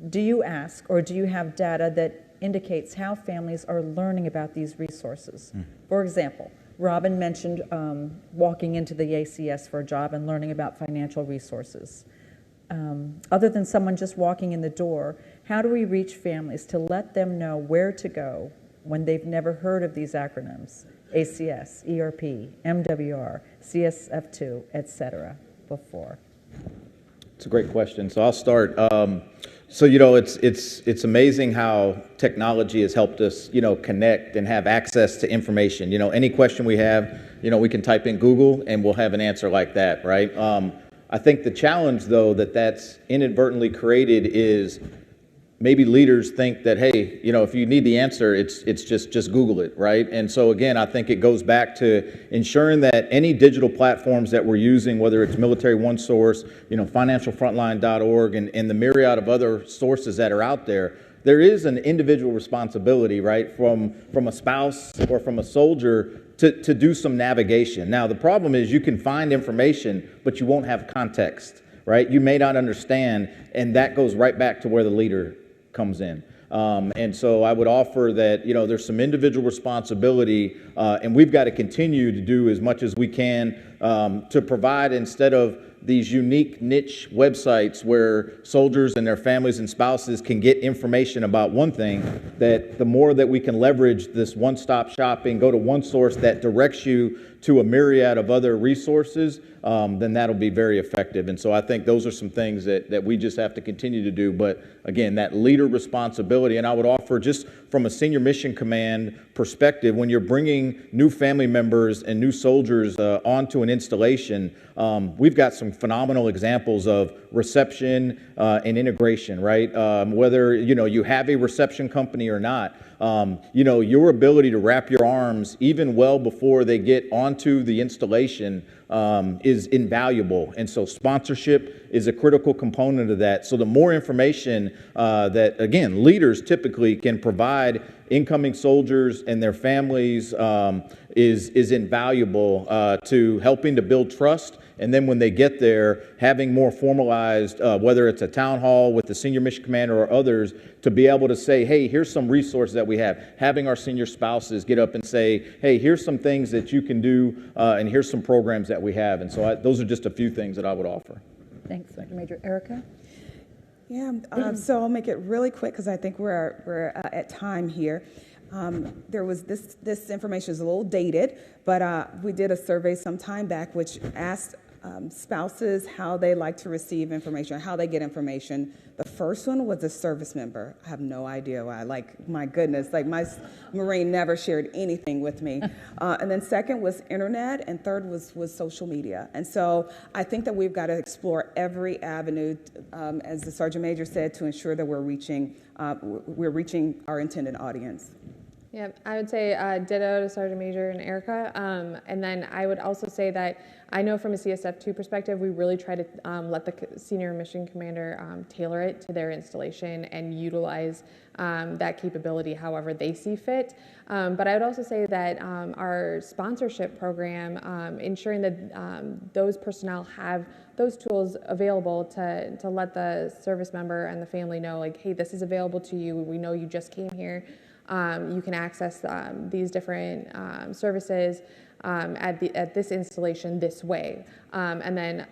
Do you ask, or do you have data that indicates how families are learning about these resources? For example, Robin mentioned walking into the ACS for a job and learning about financial resources. Other than someone just walking in the door, how do we reach families to let them know where to go when they've never heard of these acronyms? ACS, ERP, MWR, CSF2, etc. before? It's a great question. So I'll start. So it's amazing how technology has helped us connect and have access to information. Any question we have, we can type in Google and we'll have an answer like that, right? I think the challenge though that's inadvertently created is maybe leaders think that, hey, if you need the answer, it's just Google it, right? And so again, I think it goes back to ensuring that any digital platforms that we're using, whether it's Military OneSource, financialfrontline.org, and the myriad of other sources that are out there, there is an individual responsibility, right, from a spouse or from a soldier to do some navigation. Now, the problem is you can find information, but you won't have context, right? You may not understand, and that goes right back to where the leader comes in. And so I would offer that, there's some individual responsibility, and we've got to continue to do as much as we can to provide, instead of these unique niche websites where soldiers and their families and spouses can get information about one thing, that the more that we can leverage this one-stop shopping, go to one source that directs you to a myriad of other resources, then that'll be very effective. And so I think those are some things that we just have to continue to do. But again, that leader responsibility, and I would offer just from a senior mission command perspective, when you're bringing new family members and new soldiers onto an installation, we've got some phenomenal examples of reception and integration, right? Whether, you have a reception company or not, your ability to wrap your arms even well before they get onto the installation is invaluable. And so sponsorship is a critical component of that. So the more information that, again, leaders typically can provide incoming soldiers and their families is invaluable to helping to build trust. And then when they get there, having more formalized, whether it's a town hall with the senior mission commander or others, to be able to say, hey, here's some resources that we have. Having our senior spouses get up and say, hey, here's some things that you can do, and here's some programs that we have. And so those are just a few things that I would offer. Thanks, Dr. Major. Erica? Yeah, so I'll make it really quick because I think we're at time here. There was this information is a little dated, but we did a survey some time back which asked spouses how they like to receive information, how they get information. The first one was a service member. I have no idea why. My goodness, my Marine never shared anything with me. And then second was internet, and third was social media. And so I think that we've got to explore every avenue, as the Sergeant Major said, to ensure that we're reaching our intended audience. Yeah, I would say ditto to Sergeant Major and Erica. And then I would also say that I know from a CSF2 perspective, we really try to let the senior mission commander tailor it to their installation and utilize that capability however they see fit. But I would also say that our sponsorship program, ensuring that those personnel have those tools available to let the service member and the family know, hey, this is available to you. We know you just came here. You can access these different services at this installation this way. And then,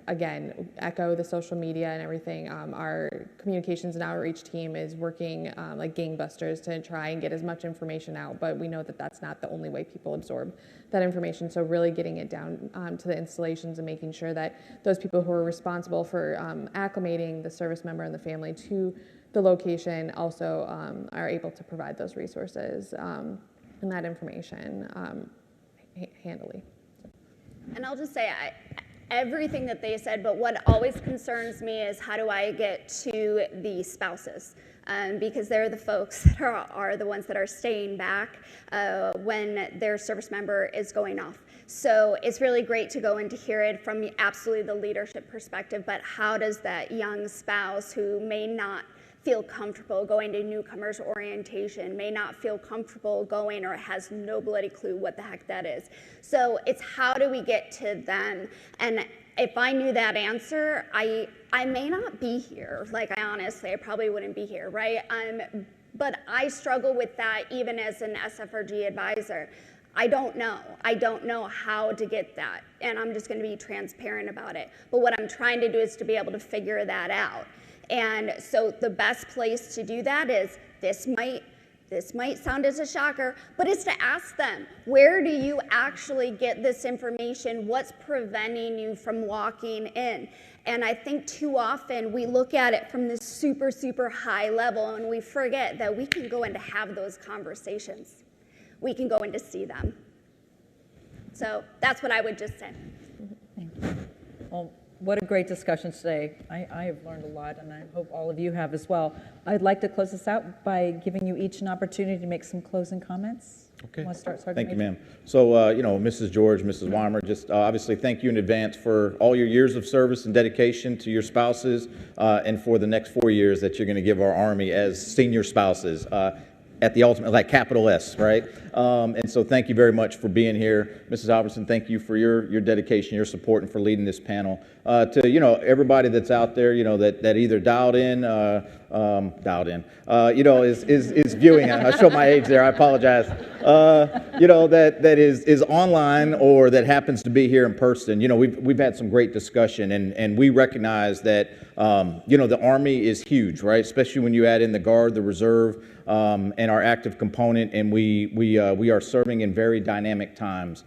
again, echo the social media and everything. Our communications and outreach team is working like gangbusters to try and get as much information out, but we know that that's not the only way people absorb that information. So really getting it down to the installations and making sure that those people who are responsible for acclimating the service member and the family to the location also are able to provide those resources and that information handily. And I'll just say, everything that they said, but what always concerns me is how do I get to the spouses? Because they're the folks that are the ones that are staying back when their service member is going off. So it's really great to go and to hear it from absolutely the leadership perspective, but how does that young spouse who may not feel comfortable going to newcomers orientation, may not feel comfortable going or has no bloody clue what the heck that is. So it's how do we get to them? And if I knew that answer, I may not be here. Like, I probably wouldn't be here, right? But I struggle with that even as an SFRG advisor. I don't know. I don't know how to get that. And I'm just going to be transparent about it. But what I'm trying to do is to be able to figure that out. And so the best place to do that is this might sound as a shocker, but it's to ask them, where do you actually get this information? What's preventing you from walking in? And I think too often we look at it from this super, super high level and we forget that we can go in to have those conversations. We can go in to see them. So that's what I would just say. Thank you. Well, what a great discussion today. I have learned a lot, and I hope all of you have as well. I'd like to close this out by giving you each an opportunity to make some closing comments. Okay. Want to start, Sergeant Thank you, Major? ma'am. So, Mrs. George, Mrs. Weimer, just obviously thank you in advance for all your years of service and dedication to your spouses, and for the next 4 years that you're going to give our Army as senior spouses. At the ultimate, like capital S, right? And so thank you very much for being here. Mrs. Albertson, thank you for your dedication, your support, and for leading this panel. To, everybeverybody that's out there, that either dialed in, is viewing. I show my age there, I apologize. That is online or that happens to be here in person. We've had some great discussion, and we recognize that, the Army is huge, right? Especially when you add in the Guard, the Reserve, and our active component, and we are serving in very dynamic times.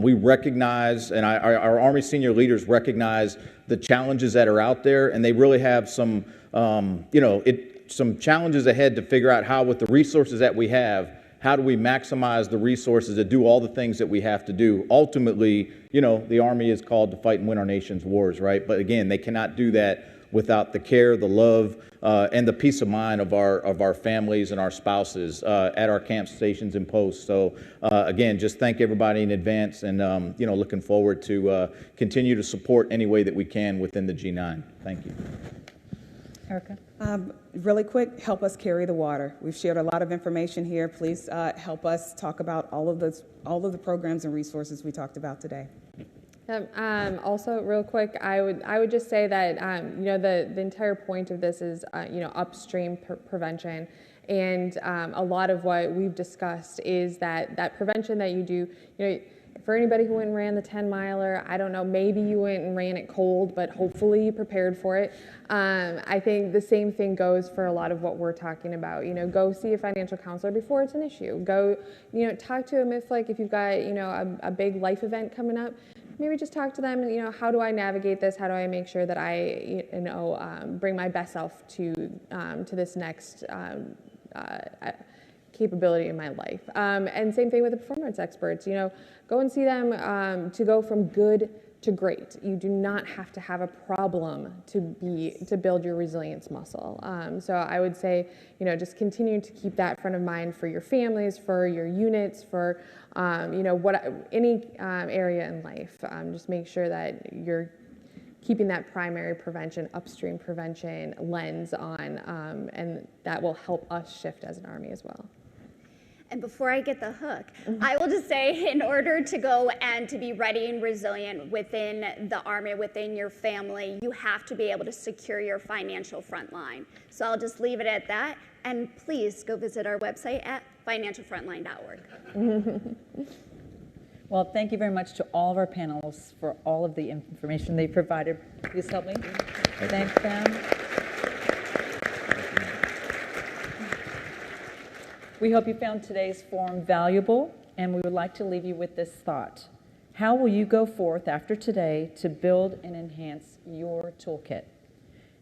We recognize, and our Army senior leaders recognize the challenges that are out there, and they really have some, some challenges ahead to figure out how, with the resources that we have, how do we maximize the resources to do all the things that we have to do? Ultimately, the Army is called to fight and win our nation's wars, right? But again, they cannot do that without the care, the love, and the peace of mind of our families and our spouses at our camp stations and posts. So again, just thank everybody in advance, and looking forward to continue to support any way that we can within the G9. Thank you. Erica? Really quick, help us carry the water. We've shared a lot of information here. Please help us talk about all of the programs and resources we talked about today. Also, real quick, I would just say that the entire point of this is upstream prevention, and a lot of what we've discussed is that prevention that you do. For anybody who went and ran the 10-miler, I don't know, maybe you went and ran it cold, but hopefully you prepared for it. I think the same thing goes for a lot of what we're talking about. Go see a financial counselor before it's an issue. Go, talk to them if you've got, a big life event coming up. Maybe just talk to them, how do I navigate this? How do I make sure that I, bring my best self to this next capability in my life? And same thing with the performance experts. Go and see them to go from good to great. You do not have to have a problem to build your resilience muscle. So I would say, just continue to keep that front of mind for your families, for your units, for any area in life. Just make sure that you're keeping that primary prevention, upstream prevention lens on, and that will help us shift as an Army as well. And before I get the hook, I will just say, in order to go and to be ready and resilient within the Army, within your family, you have to be able to secure your financial front line. So I'll just leave it at that. And please go visit our website at financialfrontline.org. Well, thank you very much to all of our panelists for all of the information they provided. Please help me thank them. We hope you found today's forum valuable, and we would like to leave you with this thought. How will you go forth after today to build and enhance your toolkit?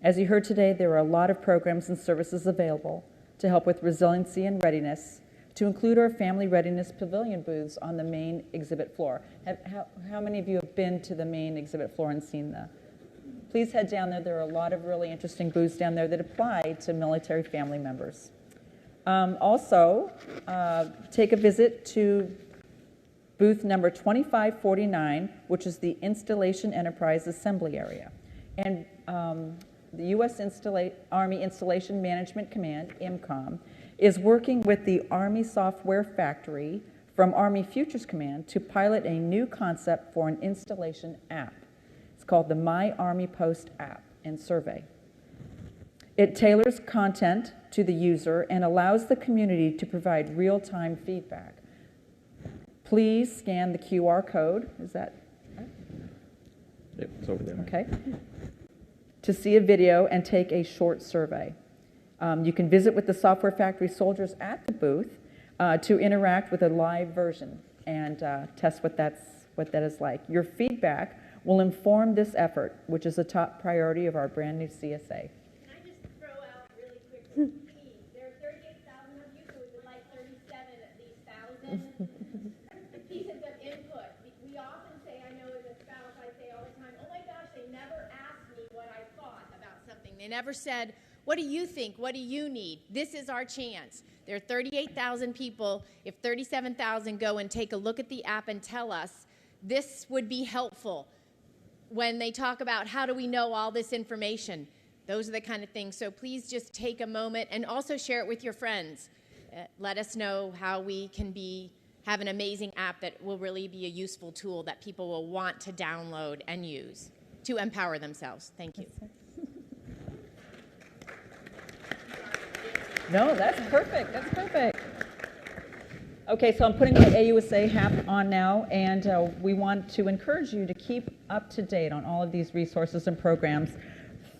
As you heard today, there are a lot of programs and services available to help with resiliency and readiness, to include our Family Readiness Pavilion booths on the main exhibit floor. How many of you have been to the main exhibit floor and seen the? Please head down there. There are a lot of really interesting booths down there that apply to military family members. Also, take a visit to booth number 2549, which is the Installation Enterprise Assembly area. And the U.S. Army Installation Management Command, IMCOM, is working with the Army Software Factory from Army Futures Command to pilot a new concept for an installation app. It's called the My Army Post app and survey. It tailors content to the user and allows the community to provide real-time feedback. Please scan the QR code. Is that? Yep, it's over there. Okay. To see a video and take a short survey. You can visit with the Software Factory soldiers at the booth to interact with a live version and test what that is like. Your feedback will inform this effort, which is a top priority of our brand new CSA. Can I just throw out really quickly, please, there are 38,000 of you, so we would like 37 of these thousand pieces of input. We often say, I know as a spouse, I say all the time, oh my gosh, they never asked me what I thought about something. They never said, what do you think? What do you need? This is our chance. There are 38,000 people. If 37,000 go and take a look at the app and tell us, this would be helpful. When they talk about how do we know all this information, those are the kind of things. So please just take a moment and also share it with your friends. Let us know how we can have an amazing app that will really be a useful tool that people will want to download and use to empower themselves. Thank you. No, that's perfect. That's perfect. Okay, so I'm putting the AUSA hat on now, and we want to encourage you to keep up to date on all of these resources and programs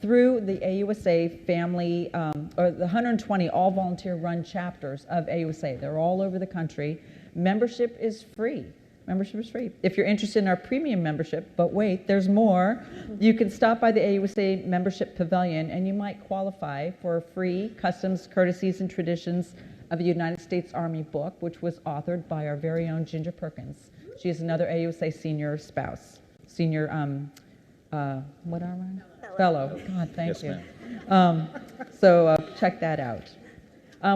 through the AUSA family, or the 120 all-volunteer run chapters of AUSA. They're all over the country. Membership is free. Membership is free. If you're interested in our premium membership, but wait, there's more, you can stop by the AUSA Membership Pavilion, and you might qualify for a free Customs, Courtesies, and Traditions of the United States Army book, which was authored by our very own Ginger Perkins. She is another AUSA senior spouse, senior, what are we? Fellow. God, thank you. So check that out.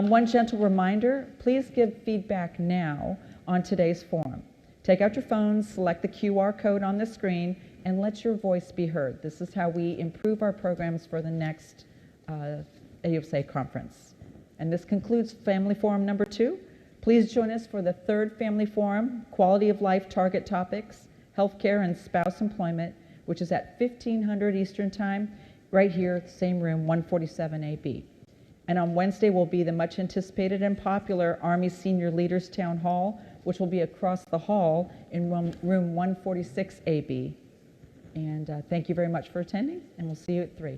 One gentle reminder, please give feedback now on today's forum. Take out your phones, select the QR code on the screen, and let your voice be heard. This is how we improve our programs for the next AUSA conference. And this concludes Family Forum number 2. Please join us for the 3rd Family Forum, Quality of Life Target Topics, Healthcare and Spouse Employment, which is at 1500 Eastern Time, right here, same room, 147AB. And on Wednesday will be the much anticipated and popular Army Senior Leaders Town Hall, which will be across the hall in room 146AB. And thank you very much for attending, and we'll see you at 3.